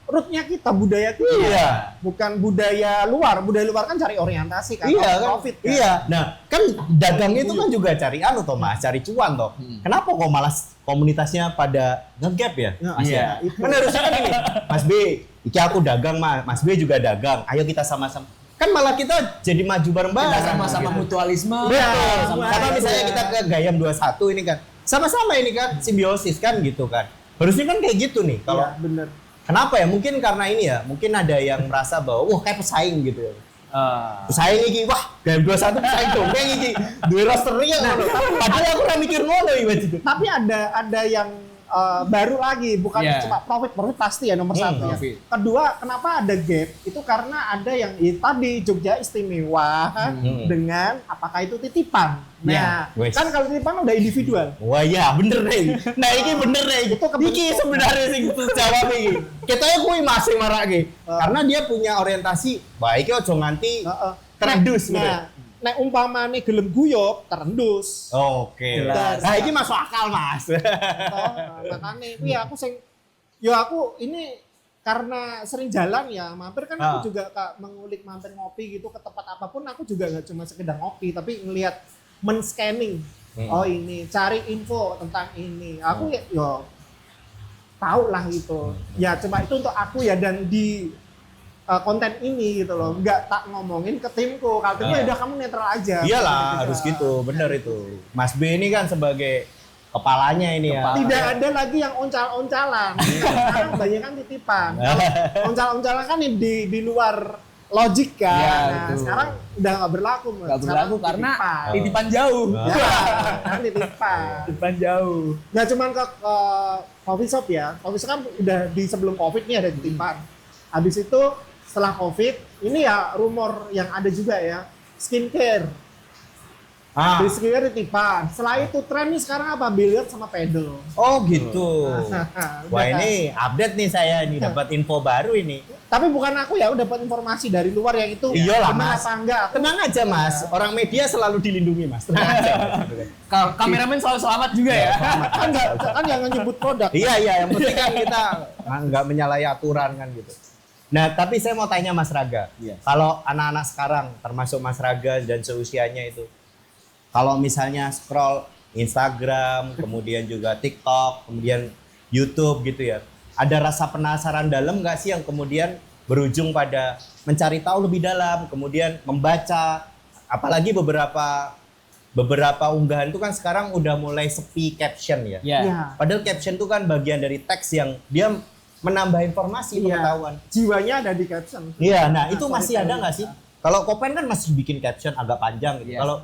rootnya kita, budaya kita. Iya. Bukan budaya luar kan cari orientasi kan, profit kan. Iya. Nah, kan dagang itu kan juga cari Mas, cari cuan toh. Kenapa kok malah komunitasnya pada nge-gap ya? Iya. Kan harusnya kan ini, Mas B, iki aku dagang, Mas B juga dagang. Ayo kita sama-sama. Kan malah kita jadi maju bareng-bareng. Kita sama-sama mutualisme. Betul. Sama misalnya kita ke Gayam 21 ini kan, sama-sama ini kan simbiosis kan gitu kan. Harusnya kan kayak gitu nih. Kalau bener. Kenapa ya? Mungkin karena ini ya, mungkin ada yang merasa bahwa wah kayak pesaing gitu ya. Pesaing iki, wah Gayam 21 pesaing dongeng iki. Duwe rosternya ngono. Padahal aku ora mikir ngono iki. Tapi ada yang baru lagi, bukan cuma profit pasti ya nomor satu ya. Kedua, kenapa ada gap? Itu karena ada yang tadi Jogja istimewa dengan apakah itu titipan. Nah, kan kalau titipan udah individual. Wah ya bener nih. Nah ini bener nih. Iki sebenarnya sing jawab iki. Kita kuwi masih marake. Karena dia punya orientasi baik ojo nganti terendus. Nek umpamane gelem guyub terendus. Oke. Nah, ini masuk akal, Mas. Makane kuwi aku ini karena sering jalan ya, mampir kan aku juga mengulik mampir ngopi gitu ke tempat apapun, aku juga nggak cuma sekedar ngopi, tapi ngelihat men-scanning. Oh ini, cari info tentang ini. Aku ya tahu lah gitu. Ya cuma itu untuk aku ya, dan di konten ini gitu loh, nggak tak ngomongin ke timku. Kalau timku udah kamu netral aja. Iyalah, harus gitu, bener itu. Mas B ini kan sebagai kepalanya ini ya. Tidak ada lagi yang oncal-oncalan. Sekarang banyak kan titipan. Oncal-oncalan kan di luar logik kan. Nah, sekarang udah nggak berlaku. Nggak berlaku karena titipan jauh. Kan titipan jauh. Nggak cuman ke coffee shop ya. Coffee shop kan udah di sebelum COVID nih ada titipan. Habis itu setelah COVID, ini ya rumor yang ada juga ya, skincare. Di skincare titipan. Setelah itu tren nih sekarang apa? Billiard sama pedal. Oh gitu. Wah ini update nih saya ini, dapat info baru ini. Tapi bukan aku ya, dapat informasi dari luar yang itu. Iyalah Mas. Apa enggak? Tenang aja Mas, orang media selalu dilindungi Mas. Tenang aja. Kameramen selalu selamat juga ya. Kan jangan nyebut produk. Iya, yang penting kan kita nggak menyalahi aturan kan gitu. Nah, tapi saya mau tanya Mas Raga, kalau anak-anak sekarang, termasuk Mas Raga dan seusianya itu, kalau misalnya scroll Instagram, kemudian juga TikTok, kemudian YouTube gitu ya, ada rasa penasaran dalam nggak sih yang kemudian berujung pada mencari tahu lebih dalam, kemudian membaca, apalagi beberapa unggahan itu kan sekarang udah mulai sepi caption ya. Padahal caption itu kan bagian dari teks yang dia menambah informasi, pengetahuan. Jiwanya ada di caption. Iya, nah itu masih ada nggak sih? Kalau Kopen kan masih bikin caption agak panjang gitu. Kalau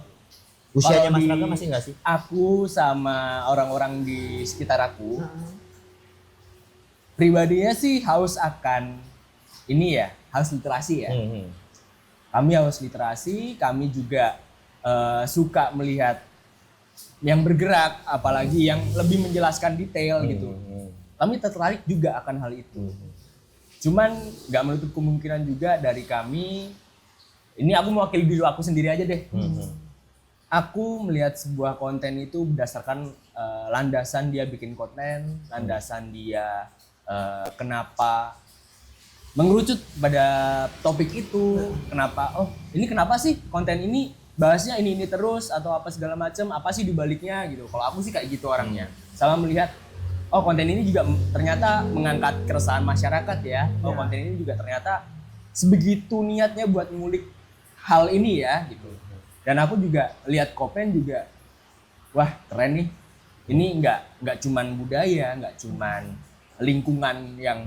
usianya Mas Raga masih nggak sih? Aku sama orang-orang di sekitar aku, pribadinya sih haus akan ini ya, haus literasi ya. Kami haus literasi, kami juga suka melihat yang bergerak, apalagi yang lebih menjelaskan detail gitu. Kami tertarik juga akan hal itu. Cuman nggak menutup kemungkinan juga dari kami, ini aku mewakili diri aku sendiri aja deh. Aku melihat sebuah konten itu berdasarkan landasan dia bikin konten, landasan dia kenapa mengerucut pada topik itu, kenapa kenapa sih konten ini bahasnya ini terus atau apa segala macam, apa sih dibaliknya gitu. Kalau aku sih kayak gitu orangnya, sama melihat konten ini juga ternyata mengangkat keresahan masyarakat ya. Konten ini juga ternyata sebegitu niatnya buat ngulik hal ini ya gitu. Dan aku juga lihat Kopen juga, wah keren nih. Ini nggak cuman budaya, nggak cuman lingkungan yang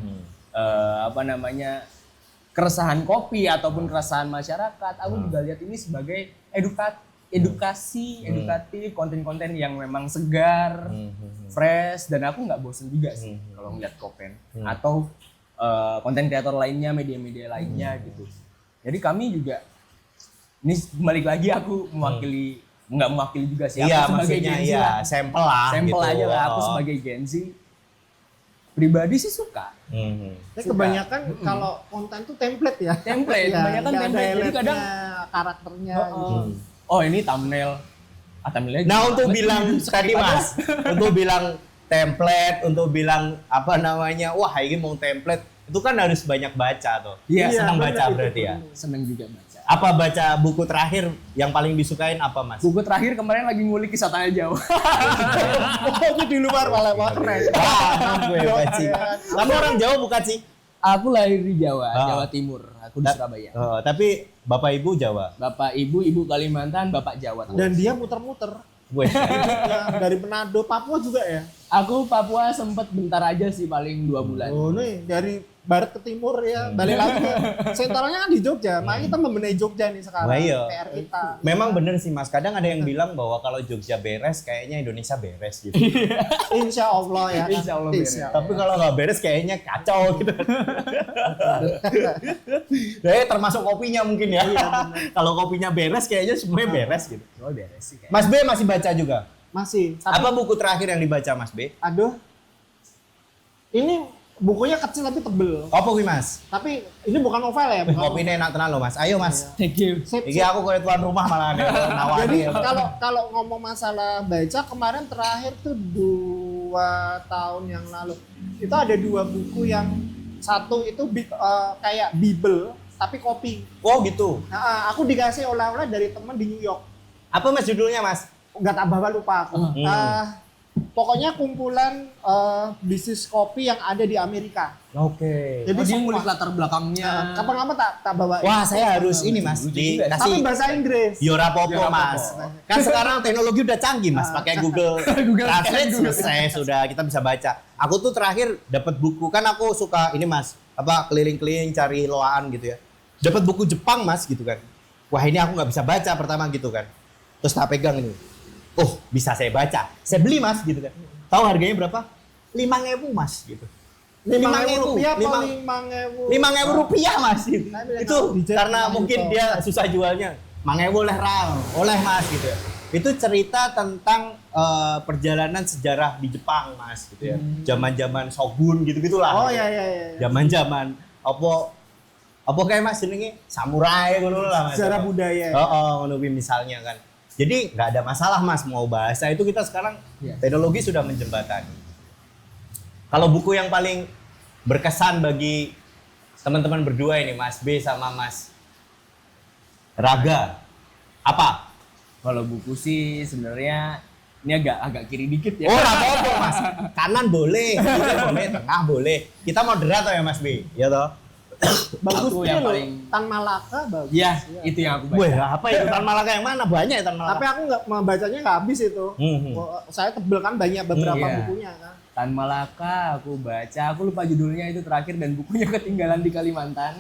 keresahan kopi ataupun keresahan masyarakat. Aku juga lihat ini sebagai edukasi, edukatif, konten-konten yang memang segar, fresh, dan aku nggak bosen juga sih kalau ngeliat Kopen atau konten kreator lainnya, media-media lainnya gitu. Jadi kami juga ini balik lagi aku nggak mewakili juga sih. Iya, aku sebagai maksudnya Gen Z iya, lah. sampel lah. Sampel gitu. aja lah. Aku sebagai Gen Z pribadi sih suka. Tapi kebanyakan kalau konten tuh template ya. Template, Ya, kebanyakan nggak ada template. Jadi highlight-nya, kadang karakternya. oh ini thumbnail. Thumbnailnya Nah gimana? untuk bilang Skip tadi aja. Mas, untuk bilang template, untuk bilang wah ini mau template, itu kan harus banyak baca tuh. Iya, senang bener baca itu, berarti ya. bener. Seneng juga baca. Apa baca buku terakhir yang paling disukain apa Mas? Buku terakhir kemarin lagi ngulik Kisah Tanah Jawa. Itu di luar malah keren. Wah, gue baca. Kamu orang Jawa bukan sih? Aku lahir di Jawa, Ah. Jawa Timur. Aku di Surabaya. Tapi Bapak Ibu Jawa. Bapak Ibu Kalimantan, Bapak Jawa. Dan dia muter-muter. Gue. Ya, dari Manado, Papua juga ya. Aku Papua sempet bentar aja sih, paling 2 bulan. Oh nih dari barat ke timur ya, balik lagi. Sentralnya kan di Jogja, makanya kita membenahi Jogja nih sekarang. Wah, iya. PR kita. Memang bener sih Mas. Kadang ada yang bilang bahwa kalau Jogja beres, kayaknya Indonesia beres gitu. Insya Allah ya. Insya Allah beres. Tapi kalau nggak beres, kayaknya kacau gitu. Nah, termasuk kopinya mungkin ya. Kalau kopinya beres, kayaknya semuanya beres gitu. Oh, beres sih kayak. Mas B masih baca juga. Masih. Apa buku terakhir yang dibaca Mas B? Aduh. Ini bukunya kecil tapi tebel. Apa kuwi Mas? Tapi ini bukan novel ya. Bukan Kopi ini enak tenan loh Mas. Ayo Mas. Thank you. Sip, Iki sip. aku kayak tuan rumah malah nih Jadi nawani. kalau ngomong masalah baca, kemarin terakhir tuh 2 tahun yang lalu itu ada 2 buku yang satu itu kayak Bible tapi kopi. Oh gitu. Nah, aku dikasih oleh-oleh dari teman di New York. Apa Mas judulnya Mas? Nggak tak bawa, lupa aku. Pokoknya kumpulan bisnis kopi yang ada di Amerika. Oke. Jadi Dia semua. ngulik latar belakangnya. Kapan-kapan tak bawa. Wah saya harus ini Mas Lucu juga. Tapi dikasih bahasa Inggris. Yora Popo Yora Mas. Popo. Kan sekarang teknologi udah canggih Mas, pakai Google Google Translate Google. selesai sudah kita bisa baca. Aku tuh terakhir dapat buku, kan aku suka ini Mas, keliling-keliling cari loaan gitu ya. Dapat buku Jepang Mas gitu kan. Wah ini aku nggak bisa baca pertama gitu kan. Terus tak pegang ini. Oh bisa saya baca. Saya beli Mas gitu kan. Tahu harganya berapa? 5.000 Mas gitu. 5.000 rupiah apa 5.000 5.000? Rupiah Mas gitu. Nah, ini Itu di karena Jepang mungkin itu. dia susah jualnya. 5.000 oleh Ral, oleh Mas gitu ya. Itu cerita tentang perjalanan sejarah di Jepang Mas gitu ya. Zaman-zaman Shogun gitu-gitulah. Oh gitu. ya. Zaman-zaman apa kayak Mas jenenge samurai ngono lah Mas. Sejarah budaya. Ngono kuwi misalnya kan. Jadi nggak ada masalah Mas mau bahasa itu, kita sekarang Iya. teknologi sudah menjembatani. Kalau buku yang paling berkesan bagi teman-teman berdua ini Mas B sama Mas Raga apa? Kalau buku sih sebenarnya ini agak kiri dikit ya. Oh, apa Mas. Kanan boleh, kiri boleh, tengah boleh. Kita moderator ya Mas B, ya toh? Bagus Aku ini yang loh. paling- Tan Malaka bagus. Iya, itu yang aku baca. Wah, apa itu Tan Malaka yang mana? Banyak ya Tan Malaka. Tapi aku nggak membacanya nggak habis itu. Saya tebel kan banyak beberapa Iya. bukunya kan. Tan Malaka aku baca, aku lupa judulnya itu terakhir dan bukunya ketinggalan di Kalimantan.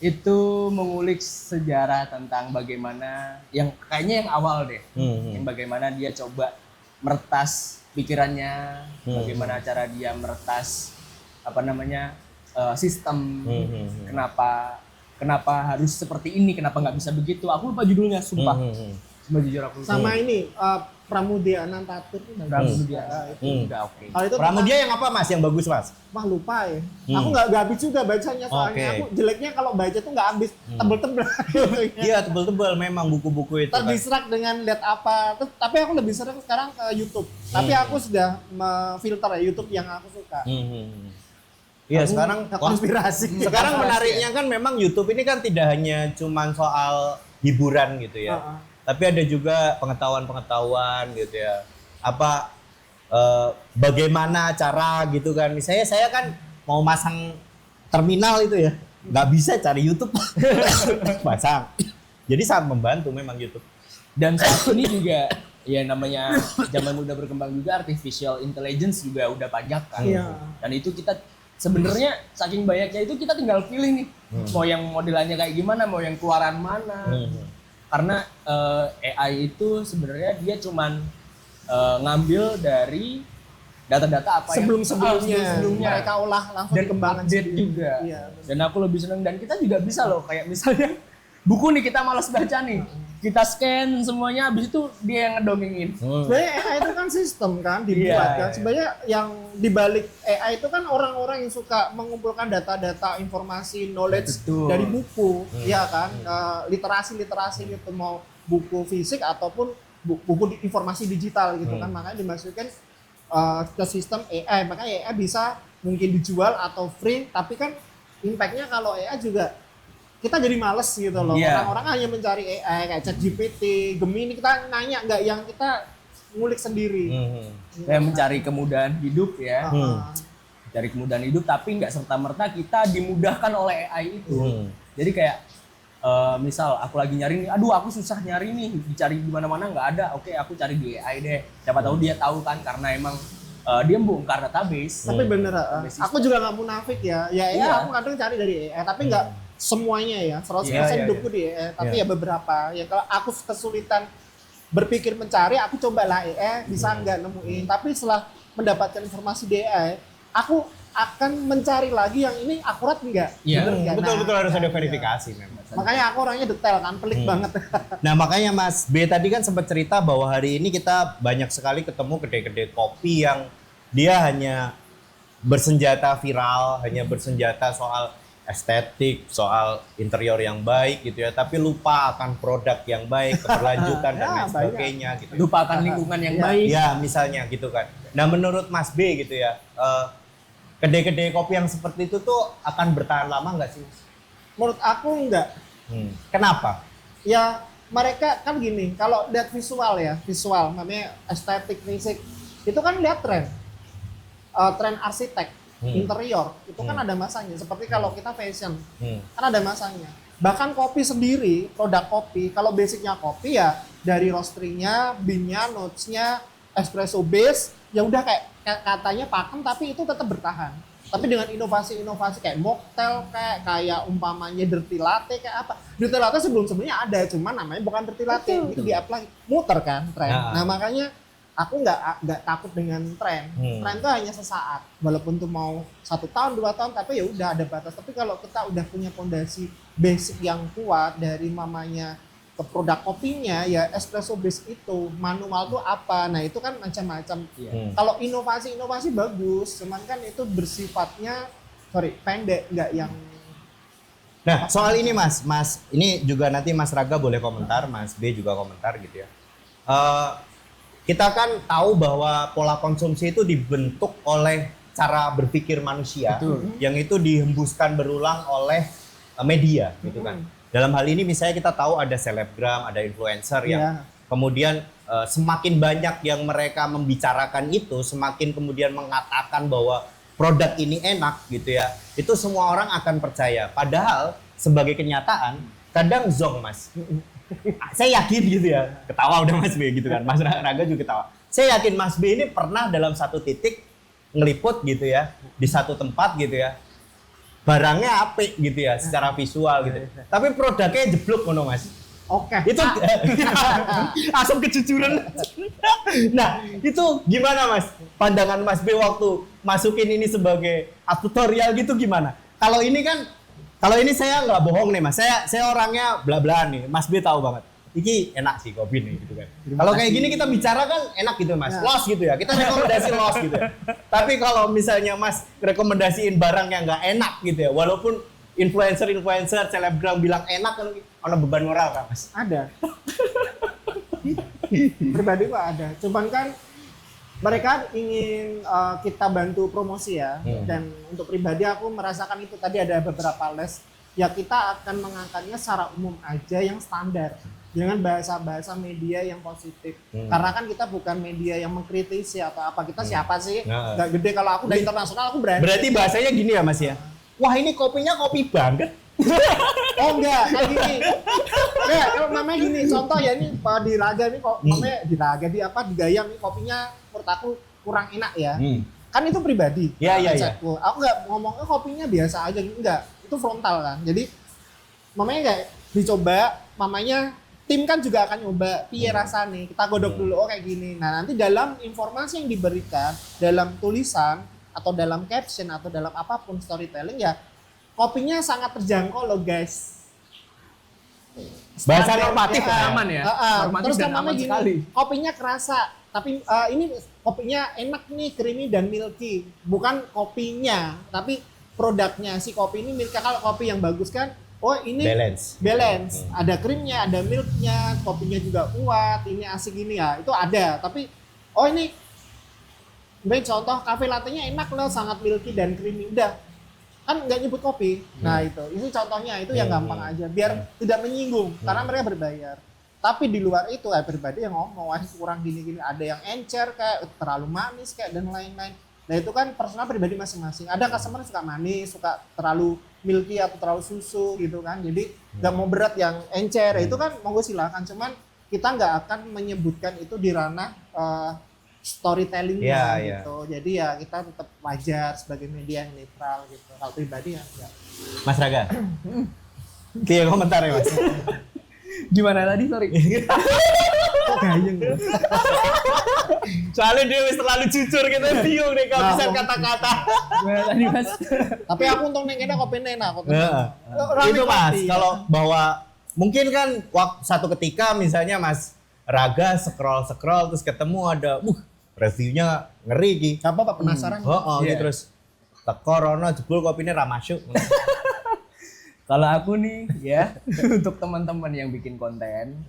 Itu mengulik sejarah tentang bagaimana yang kayaknya yang awal deh. Yang bagaimana dia coba meretas pikirannya, bagaimana cara dia meretas sistem, kenapa harus seperti ini, kenapa nggak bisa begitu. Aku lupa judulnya, sumpah. Sumpah jujur aku lupa. Sama ini Pramudia Anantatur itu bagus. Pramudia. Itu. Udah oke. Kalau itu Pramudia yang apa Mas yang bagus Mas? mah lupa ya. Aku nggak habis juga bacanya soalnya. Oke. Aku jeleknya kalau baca tuh nggak habis, tebel-tebel. Iya tebel-tebel memang buku-buku itu kan. Terdistract dengan lihat apa. Tapi aku lebih sering sekarang ke YouTube. Tapi aku sudah memfilter ya YouTube yang aku suka. Iya Aku sekarang nggak konspirasi. sekarang menariknya kan memang YouTube ini kan tidak hanya cuman soal hiburan gitu ya. Tapi ada juga pengetahuan-pengetahuan gitu ya. Apa bagaimana cara gitu kan. Misalnya saya kan mau masang terminal itu ya. Nggak bisa cari YouTube. Pasang. Jadi sangat membantu memang YouTube. Dan saat ini juga ya namanya zaman udah berkembang juga, artificial intelligence juga udah banyak kan. Iya. Dan itu kita sebenarnya saking banyaknya itu kita tinggal pilih nih mau yang modelannya kayak gimana, mau yang keluaran mana. Karena AI itu sebenarnya dia cuman ngambil dari data-data apa Sebelum-sebelumnya sebelumnya mereka olah langsung dan dikembangkan update sendiri. juga. Iya. Dan aku lebih seneng, dan kita juga bisa loh kayak misalnya buku nih kita malas baca nih, kita scan semuanya, habis itu dia yang ngedongengin. Sebenarnya AI itu kan sistem kan dibuat Iya. kan. Sebenarnya yang dibalik AI itu kan orang-orang yang suka mengumpulkan data-data informasi knowledge Betul. dari buku, ya kan. Literasi-literasi gitu, mau buku fisik ataupun buku informasi digital gitu kan. Makanya dimasukkan ke sistem AI. Makanya AI bisa mungkin dijual atau free, tapi kan impact-nya kalau AI juga kita jadi males gitu loh. Iya. Orang-orang hanya mencari AI kayak ChatGPT, Gemini, kita nanya nggak yang kita ngulik sendiri. Kayak mencari kemudahan hidup ya. Cari kemudahan hidup, tapi nggak serta-merta kita dimudahkan oleh AI itu. Jadi kayak misal aku lagi nyari nih, aduh aku susah nyari nih, dicari di mana-mana nggak ada. Oke, aku cari di AI deh. Siapa tahu dia tahu kan, karena emang dia membongkar database. Tapi bener, aku juga nggak munafik ya. Ya Iya. aku kadang cari dari AI, tapi nggak semuanya ya. 100% Iya. hidupku di AI, tapi ya beberapa. Ya kalau aku kesulitan berpikir mencari, aku cobalah AI, bisa nggak nemuin. Tapi setelah mendapatkan informasi di AI, aku akan mencari lagi yang ini akurat enggak. Iya. Betul-betul harus ada verifikasi memang. Makanya aku orangnya detail kan, pelik banget. Nah makanya Mas B tadi kan sempat cerita bahwa hari ini kita banyak sekali ketemu kedai-kedai kopi yang dia hanya bersenjata viral, hanya bersenjata soal estetik, soal interior yang baik gitu ya, tapi lupa akan produk yang baik, keberlanjutan dan lain sebagainya gitu. Lupakan lingkungan yang Iya. baik. Ya misalnya gitu kan. Nah menurut Mas B gitu ya, kedai-kedai kopi yang seperti itu tuh akan bertahan lama nggak sih? Menurut aku enggak. Kenapa? Ya mereka kan gini, kalau lihat visual ya, visual namanya estetik fisik, itu kan lihat tren. Tren arsitek, interior, itu kan ada masanya. Seperti kalau kita fashion, kan ada masanya. Bahkan kopi sendiri, produk kopi, kalau basicnya kopi ya dari roastery-nya, bean-nya, notes-nya, espresso base, ya udah kayak katanya pakem tapi itu tetap bertahan. Tapi dengan inovasi-inovasi kayak mocktail, kayak umpamanya dirty latte, kayak apa. Dirty latte sebelumnya ada, cuman namanya bukan dirty latte. Itu di-apply, muter kan tren. Nah makanya aku nggak takut dengan tren. Tren itu hanya sesaat. Walaupun tuh mau 1 tahun, 2 tahun, tapi ya udah ada batas. Tapi kalau kita udah punya fondasi basic yang kuat dari mamanya ke produk kopinya, ya espresso base itu, manual tuh apa, nah itu kan macam-macam. Kalau inovasi bagus, cuman kan itu bersifatnya pendek, nggak yang. Nah soal ini Mas ini juga nanti Mas Raga boleh komentar, Mas B juga komentar gitu ya. Kita kan tahu bahwa pola konsumsi itu dibentuk oleh cara berpikir manusia. Yang itu dihembuskan berulang oleh media gitu kan. Dalam hal ini misalnya kita tahu ada selebgram, ada influencer yang kemudian semakin banyak yang mereka membicarakan itu, semakin kemudian mengatakan bahwa produk ini enak gitu ya, itu semua orang akan percaya. Padahal sebagai kenyataan kadang zonk Mas. Saya yakin gitu ya, ketawa udah Mas B gitu kan, Mas Raga juga ketawa. Saya yakin Mas B ini pernah dalam satu titik ngeliput gitu ya, di satu tempat gitu ya, barangnya apik gitu ya, secara visual gitu. Tapi produknya jeblok ngono Mas. Oke. Itu asal kejujuran. Nah, itu gimana Mas? Pandangan Mas B waktu masukin ini sebagai tutorial gitu gimana? Kalau ini kan, kalau ini saya nggak bohong nih Mas. Saya orangnya bla-bla nih. Mas B tahu banget. iki enak sih kopi nih gitu kan. Kalau kayak gini kita bicara kan enak gitu Mas. Los gitu ya. Kita rekomendasi los gitu ya. Tapi kalau misalnya Mas rekomendasiin barang yang nggak enak gitu ya, walaupun influencer, selebgram bilang enak kan ada beban moral kan Mas? Ada. Pribadi kok ada. Cuman kan mereka ingin kita bantu promosi ya. Dan untuk pribadi aku merasakan itu tadi ada beberapa les. Ya kita akan mengangkatnya secara umum aja yang standar. Dengan bahasa-bahasa media yang positif. Karena kan kita bukan media yang mengkritisi atau apa. Kita siapa sih? Nggak gede, kalau aku udah internasional aku berani. Berarti bahasanya gini ya Mas ya? Wah ini kopinya kopi banget. Oh enggak, kayak gini. Enggak, kalau namanya gini, contoh ya ini di Raga nih kok namanya di Raga di apa di Gayam nih kopinya menurut aku kurang enak ya. Kan itu pribadi. Iya. Aku enggak ngomongnya kopinya biasa aja gitu, enggak. Itu frontal kan. Jadi mamanya enggak dicoba, mamanya tim kan juga akan nyoba piye rasane. Kita godok dulu oh kayak gini. Nah, nanti dalam informasi yang diberikan dalam tulisan atau dalam caption atau dalam apapun storytelling ya kopinya sangat terjangkau loh guys. Bahasa normatif aman ya. Normatif Terus dan aman gini, sekali. kopinya kerasa, tapi ini kopinya enak nih, creamy dan milky. Bukan kopinya, tapi produknya si kopi ini milky. Kalau kopi yang bagus kan, oh ini balance. Ada krimnya, ada milknya, kopinya juga kuat, ini asik gini ya, itu ada. Tapi oh ini, baik contoh cafe latte-nya enak loh, sangat milky dan creamy. Udah, kan nggak nyebut kopi. Nah itu contohnya, itu yang gampang aja biar tidak menyinggung karena mereka berbayar. Tapi di luar itu pribadi yang ngomong wah kurang gini-gini, ada yang encer kayak terlalu manis kayak dan lain-lain. Nah itu kan personal pribadi masing-masing. Ada customer suka manis, suka terlalu milky atau terlalu susu gitu kan. Jadi nggak mau berat yang encer. Itu kan monggo silakan. Cuman kita nggak akan menyebutkan itu di ranah storytellingnya gitu. Jadi ya kita tetap wajar sebagai media yang netral gitu. Kalau pribadi ya enggak. Mas Raga. Iya komentar ya Mas. Gimana tadi? Sorry. Kok gayeng. Soalnya dia wis terlalu jujur kita bingung nih kalau bisa kata-kata. Gimana tadi Mas? Tapi aku untung neng kena kopi enak kok. Itu Mas, kalau bahwa mungkin kan satu ketika misalnya Mas Raga scroll terus ketemu ada reviewnya ngeri ki. Apa Pak penasaran? Gitu terus teko rono jebul kopine ra masuk. Kalau aku nih ya untuk teman-teman yang bikin konten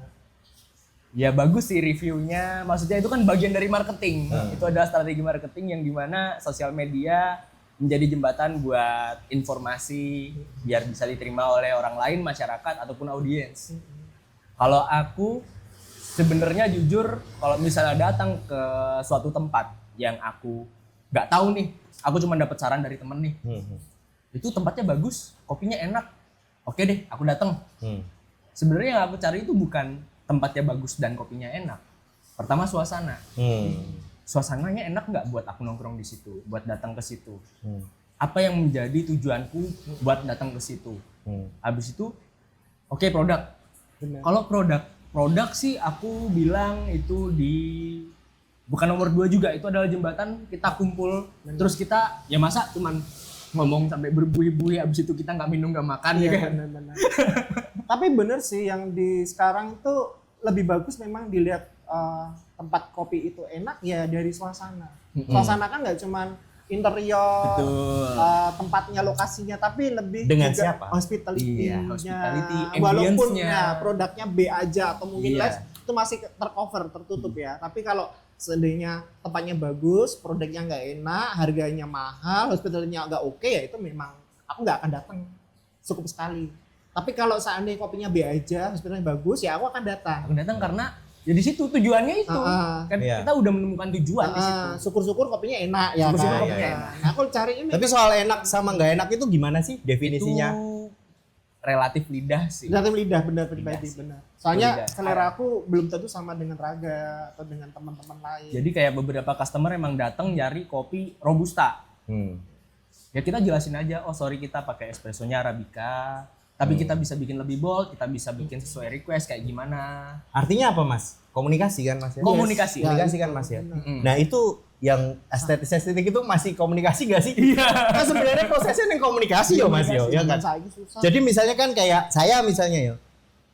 ya bagus sih reviewnya, maksudnya itu kan bagian dari marketing. Itu adalah strategi marketing yang dimana sosial media menjadi jembatan buat informasi biar bisa diterima oleh orang lain, masyarakat ataupun audiens. Kalau aku sebenarnya jujur kalau misalnya datang ke suatu tempat yang aku nggak tahu nih, aku cuma dapat saran dari temen nih, itu tempatnya bagus, kopinya enak, oke deh aku datang. Sebenarnya yang aku cari itu bukan tempatnya bagus dan kopinya enak. Pertama suasana, suasananya enak nggak buat aku nongkrong di situ, buat datang ke situ. Apa yang menjadi tujuanku buat datang ke situ. Habis itu, oke produk. Kalau produk sih aku bilang itu bukan nomor 2 juga, itu adalah jembatan kita kumpul. Terus kita ya masa cuman ngomong sampai berbuih-buih abis itu kita nggak minum nggak makan ya kan. Bener. Tapi bener sih yang di sekarang itu lebih bagus memang dilihat tempat kopi itu enak ya dari suasana. Suasana kan nggak cuman interior, tempatnya, lokasinya, tapi lebih dengan juga siapa? hospitality-nya. Hospitality, walaupun ambience-nya. Produknya B aja atau mungkin less itu masih tercover, tertutup ya. Tapi kalau seandainya tempatnya bagus, produknya nggak enak, harganya mahal, hospitality-nya nggak oke ya itu memang aku nggak akan datang, cukup sekali. Tapi kalau seandainya kopinya B aja, hospitality bagus ya aku akan datang. Aku datang karena ya di situ tujuannya itu kan kita udah menemukan tujuan di situ. Syukur-syukur kopinya enak ya. Syukur-syukur kan? kopinya enak. Nah, aku cari ini. Tapi soal enak sama nggak enak itu gimana sih definisinya? Itu relatif lidah sih. Relatif lidah benar pribadi sih. benar. Soalnya Lidah. selera aku belum tentu sama dengan Raga atau dengan teman-teman lain. Jadi kayak beberapa customer emang datang nyari kopi robusta. Ya kita jelasin aja, oh sorry kita pakai espressonya arabica. Tapi kita bisa bikin lebih bold, kita bisa bikin sesuai request kayak gimana. Artinya apa Mas? Komunikasi kan Mas ya? Komunikasi. Komunikasi kan Mas ya? Nah itu yang estetik itu masih komunikasi gak sih? Iya. Kan sebenarnya prosesnya yang komunikasi ya Mas yo, ya kan? Jadi misalnya kan kayak saya misalnya yo,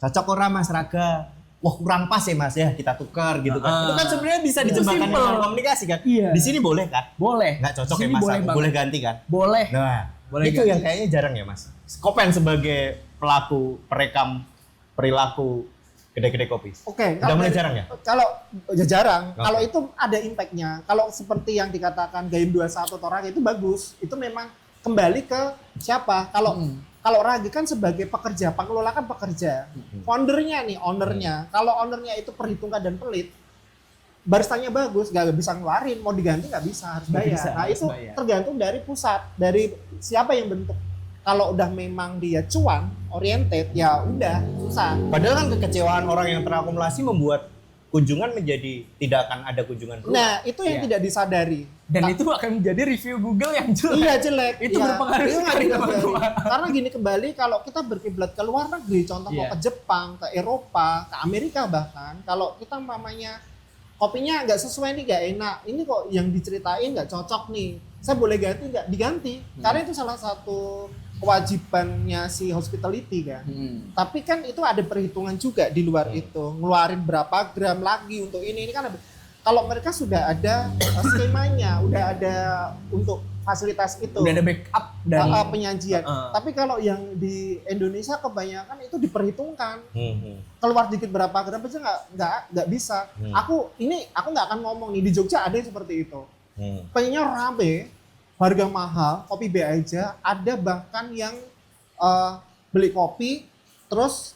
cocok ora Mas Raga wah kurang pas ya Mas ya, kita tukar gitu kan. Itu kan sebenarnya bisa dijembatani dengan komunikasi kan. Iya. Di sini boleh kan? Boleh. Nggak cocok ya Sini Mas, boleh aku banget. boleh ganti kan? Boleh. Nah, Boleh itu ganti. yang kayaknya jarang ya Mas. Kopen sebagai pelaku perekam perilaku kedai-kedai kopi. Oke, Udah mulai jarang ya? Kalau ya jarang, Oke. kalau itu ada impact-nya. Kalau seperti yang dikatakan Gaim 21 atau Ragi itu bagus. Itu memang kembali ke siapa? Kalau Ragi kan sebagai pekerja, pengelola kan pekerja. Foundernya nih, ownernya. Kalau ownernya itu perhitungkan dan pelit, baristanya bagus, gak bisa ngeluarin, mau diganti nggak bisa, harus Nggak bayar. bisa, Nah harus itu bayar. tergantung dari pusat, dari siapa yang bentuk. Kalau udah memang dia cuan oriented, ya udah susah. Padahal kan kekecewaan orang yang terakumulasi membuat kunjungan menjadi tidak akan ada kunjungan keluar. Nah itu yang Iya. tidak disadari. Dan itu akan menjadi review Google yang jelek. Iya jelek. Itu Iya. berpengaruh Itu nggak sekali dikembali. teman-teman. Karena gini kembali kalau kita berkiblat ke luar negeri, contoh mau Iya. ke Jepang, ke Eropa, ke Amerika bahkan, kalau kita mamanya kopinya nggak sesuai nih, nggak enak, ini kok yang diceritain nggak cocok nih, saya boleh ganti nggak? Diganti. Karena itu salah satu kewajibannya si hospitality kan. Tapi kan itu ada perhitungan juga di luar itu, ngeluarin berapa gram lagi untuk ini kan kalau mereka sudah ada skemanya, udah ada untuk fasilitas itu. Udah ada backup dan Penyajian. Tapi kalau yang di Indonesia kebanyakan itu diperhitungkan. Keluar dikit berapa gram aja nggak bisa. Aku nggak akan ngomong nih, di Jogja ada yang seperti itu. Pengennya rame, harga mahal, kopi B aja. Ada bahkan yang beli kopi terus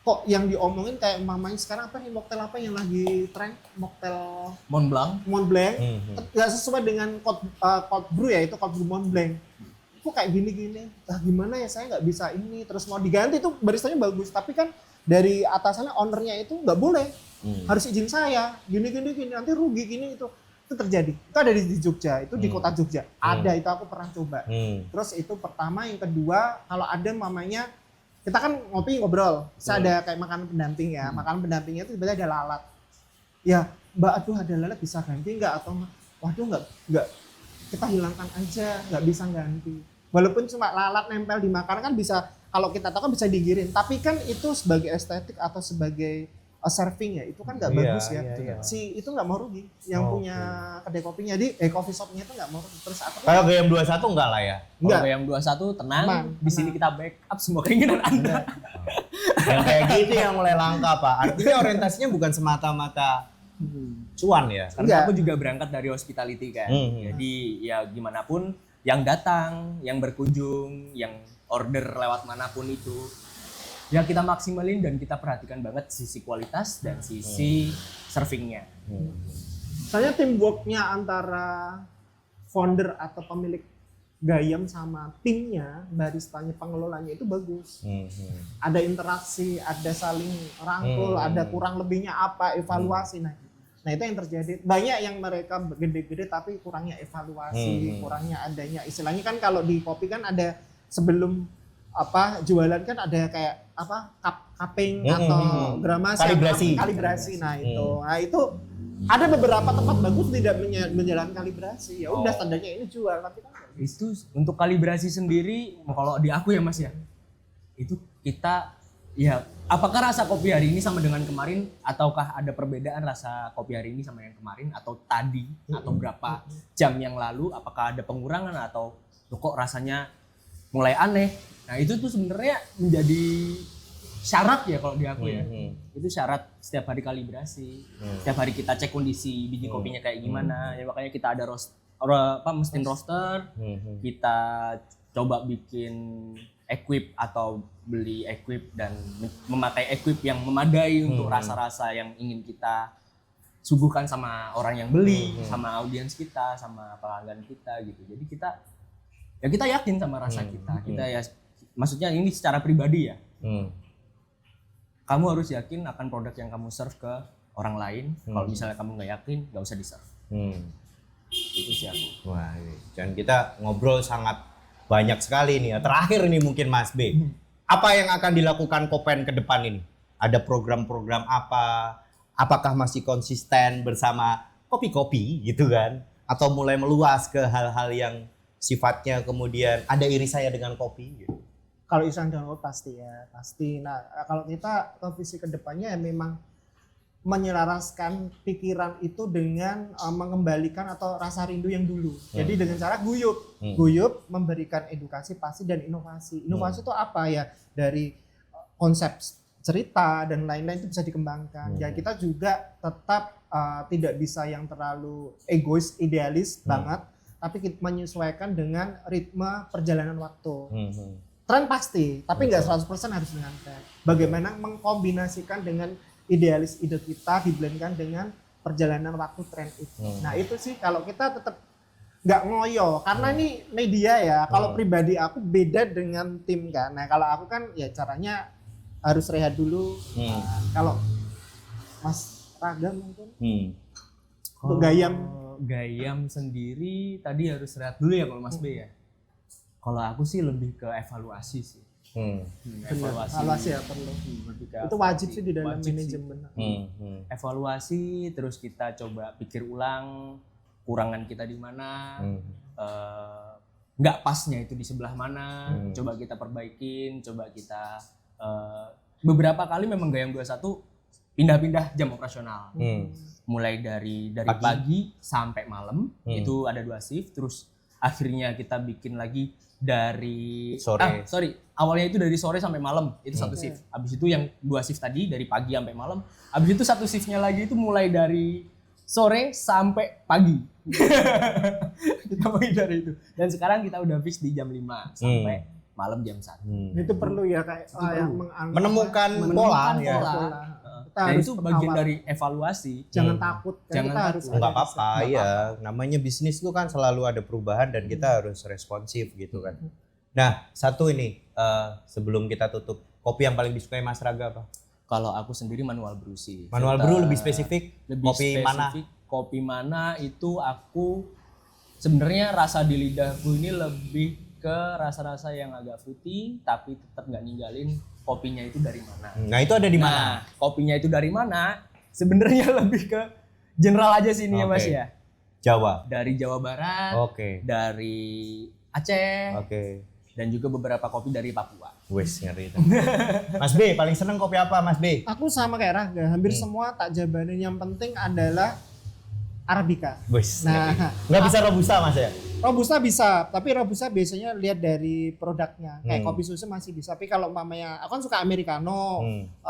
kok yang diomongin kayak mamanya sekarang apa nih, mocktail apa yang lagi tren, mocktail Mont Blanc. Mont Blanc, nggak sesuai dengan cold brew ya, itu cold brew Mont Blanc. Kok kayak gini-gini, gimana ya, saya nggak bisa ini, terus mau diganti, itu baristanya bagus, tapi kan dari atasannya, ownernya itu nggak boleh, harus izin saya, gini, nanti rugi gini itu terjadi. Itu ada di Jogja, itu di kota Jogja, ada, itu aku pernah coba. Terus itu pertama, yang kedua, kalau ada mamanya, kita kan ngopi ngobrol, saya ada kayak makanan pendamping ya, makanan pendampingnya itu sebenarnya ada lalat. Ya, Mbak, aduh ada lalat bisa ganti nggak? Atau waduh nggak, kita hilangkan aja, nggak bisa ganti. Walaupun cuma lalat nempel di makanan kan bisa, kalau kita tahu kan bisa digiring. Tapi kan itu sebagai estetik atau sebagai serving ya, itu kan nggak bagus ya. Iya. Si itu nggak mau rugi, yang punya kedai kopinya coffee shopnya itu nggak mau rugi. Terus apa? Kalau Gaim 21 enggak lah ya. Enggak. Kalau yang 21 tenang, Aman, di sini kita backup semua keinginan Anda. Yang kayak gitu yang mulai langka Pak. Artinya orientasinya bukan semata-mata cuan ya. Karena Enggak. aku juga berangkat dari hospitality kan. Jadi ya gimana pun yang datang, yang berkunjung, yang order lewat manapun itu, ya kita maksimalin dan kita perhatikan banget sisi kualitas dan sisi servingnya. Soalnya teamworknya antara founder atau pemilik Gayam sama timnya, baristanya, pengelolanya itu bagus. Ada interaksi, ada saling rangkul, ada kurang lebihnya apa, evaluasi. Nah itu yang terjadi. Banyak yang mereka gede-gede tapi kurangnya evaluasi, kurangnya adanya. Istilahnya kan kalau di kopi kan ada sebelum jualan kan ada kayak cupping atau gramasi, kalibrasi. Nah itu ada beberapa tempat bagus tidak menjalankan kalibrasi. Ya udah standarnya ini jual, tapi kan Itu untuk kalibrasi sendiri, kalau di aku ya Mas ya, itu kita ya apakah rasa kopi hari ini sama dengan kemarin, ataukah ada perbedaan rasa kopi hari ini sama yang kemarin atau tadi atau berapa jam yang lalu, apakah ada pengurangan atau kok rasanya mulai aneh. Nah itu tuh sebenarnya menjadi syarat ya kalau di aku ya. Itu syarat setiap hari kalibrasi. Setiap hari kita cek kondisi biji kopinya kayak gimana. Ya makanya kita ada mesin roaster. Kita coba bikin equip atau beli equip dan memakai equip yang memadai untuk rasa-rasa yang ingin kita suguhkan sama orang yang beli, sama audiens kita, sama pelanggan kita gitu. Jadi kita yakin sama rasa kita. Kita ya maksudnya ini secara pribadi ya. Kamu harus yakin akan produk yang kamu serve ke orang lain. Kalau misalnya kamu nggak yakin, nggak usah di-serve. Itu sih aku. Wah, dan kita ngobrol sangat banyak sekali nih ya. Terakhir nih mungkin Mas B. Apa yang akan dilakukan Kopen ke depan ini? Ada program-program apa? Apakah masih konsisten bersama kopi-kopi gitu kan? Atau mulai meluas ke hal-hal yang sifatnya kemudian ada irisannya dengan kopi gitu? kalau irisan dengan kopi pasti ya, pasti. Nah kalau kita ke visi kedepannya ya memang menyelaraskan pikiran itu dengan mengembalikan atau rasa rindu yang dulu. Jadi dengan cara guyup. Guyup memberikan edukasi pasti dan inovasi. Inovasi itu apa ya? Dari konsep cerita dan lain-lain itu bisa dikembangkan. Dan kita juga tetap tidak bisa yang terlalu egois, idealis banget, tapi kita menyesuaikan dengan ritme perjalanan waktu. Tren pasti, tapi nggak 100% harus dengan tren. Bagaimana mengkombinasikan dengan idealis ide kita diblendkan dengan perjalanan waktu tren itu. Nah itu sih kalau kita tetap nggak ngoyo, karena ini media ya. Kalau pribadi aku beda dengan tim kan. Nah kalau aku kan ya caranya harus rehat dulu. Nah, kalau Mas Raga mungkin untuk Gayam sendiri tadi harus rehat dulu ya kalau Mas B ya. Kalau aku sih lebih ke evaluasi sih. Evaluasi ya perlu. Itu wajib sih di dalam manajemen. Evaluasi, terus kita coba pikir ulang kurangan kita di mana, nggak pasnya itu di sebelah mana, coba kita perbaikin, coba kita beberapa kali memang Gayam 21 pindah-pindah jam operasional. Mulai dari pagi sampai malam, itu ada 2 shift, terus akhirnya kita bikin lagi dari sore. Awalnya itu dari sore sampai malam, itu 1 shift. Habis itu yang 2 shift tadi dari pagi sampai malam. Habis itu 1 shiftnya lagi itu mulai dari sore sampai pagi. Kita mulai dari itu. Dan sekarang kita udah fix di jam 5 sampai malam jam 1. Itu perlu ya kayak menemukan pola. Nah, itu bagian dari evaluasi. Jangan takut. Jangan kita harus nggak apa-apa ya. Namanya bisnis itu kan selalu ada perubahan dan kita harus responsif gitu kan. Nah, satu ini sebelum kita tutup, kopi yang paling disukai Mas Raga apa? Kalau aku sendiri manual brew sih. Manual brew lebih spesifik. Kopi mana itu aku sebenarnya rasa di lidahku ini lebih ke rasa-rasa yang agak fruity tapi tetap nggak ninggalin kopinya itu dari mana. Nah, itu ada di mana? Kopinya itu dari mana? Sebenarnya lebih ke general aja sih ini ya Mas ya. Jawa. Dari Jawa Barat. Dari Aceh. Dan juga beberapa kopi dari Papua. Wes ngeri itu. Mas B paling seneng kopi apa Mas B? Aku sama kayak Raga, hampir semua tak jabanin. Yang penting adalah Arabica. Wes. Nah, nggak bisa robusta Mas ya? Robusta bisa, tapi Robusta biasanya lihat dari produknya. Kayak kopi susu masih bisa, tapi kalau mamanya, aku kan suka americano,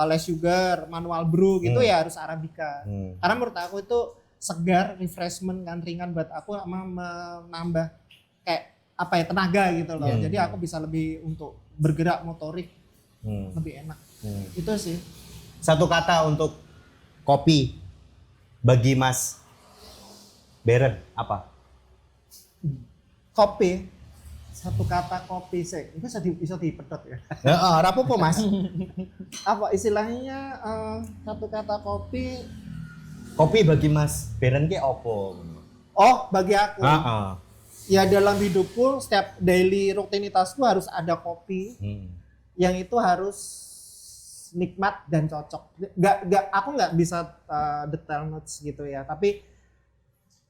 less sugar, manual brew gitu ya harus Arabica. Karena menurut aku itu segar, refreshment kan, ringan buat aku sama menambah kayak apa ya, tenaga gitu loh. Jadi aku bisa lebih untuk bergerak motorik, lebih enak. Itu sih. Satu kata untuk kopi bagi Mas Beren apa? Kopi, satu kata kopi sih, itu bisa dipedot ya. Rapopo Mas. Apa istilahnya satu kata kopi? Kopi bagi Mas Beren ki opo? Oh, bagi aku. Ya dalam hidupku setiap daily rutinitasku harus ada kopi. Yang itu harus nikmat dan cocok. Aku nggak bisa detail notes gitu ya, tapi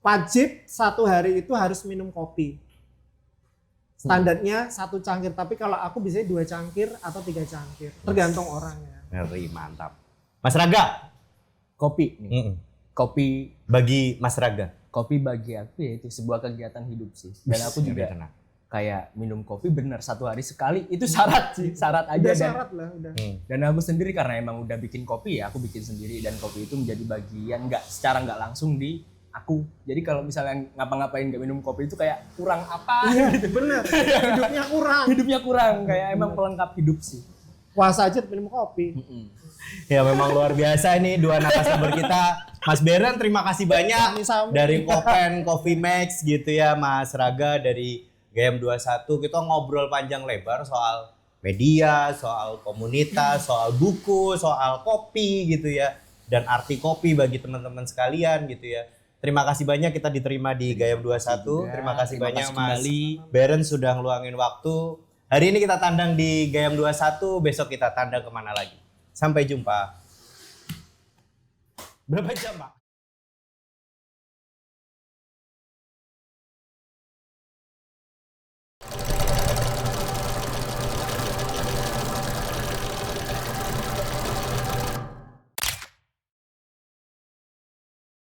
wajib satu hari itu harus minum kopi. Standarnya 1 cangkir, tapi kalau aku biasanya 2 cangkir atau 3 cangkir, tergantung orangnya. Ngeri, mantap. Mas Raga, kopi nih. Kopi bagi Mas Raga. Kopi bagi aku ya itu sebuah kegiatan hidup sih. Dan aku juga kayak minum kopi bener 1 hari sekali itu syarat sih, syarat aja. Udah syarat lah, udah. Dan aku sendiri karena emang udah bikin kopi ya, aku bikin sendiri dan kopi itu menjadi bagian secara nggak langsung di aku. Jadi kalau misalnya ngapa-ngapain gak minum kopi itu kayak kurang apa gitu. Bener, hidupnya kurang. Kayak emang pelengkap hidup sih. Puasa aja minum kopi. Ya memang luar biasa ini 2 narasumber kita. Mas Beren terima kasih banyak dari Kopen Coffee Max gitu ya, Mas Raga dari Gayam 21. Kita ngobrol panjang lebar soal media, soal komunitas, soal buku, soal kopi gitu ya. Dan arti kopi bagi teman-teman sekalian gitu ya. Terima kasih banyak kita diterima di Gayam 21. Terima kasih banyak Mas Beren sudah ngeluangin waktu. Hari ini kita tandang di Gayam 21, besok kita tandang kemana lagi. Sampai jumpa. Berapa jam Pak?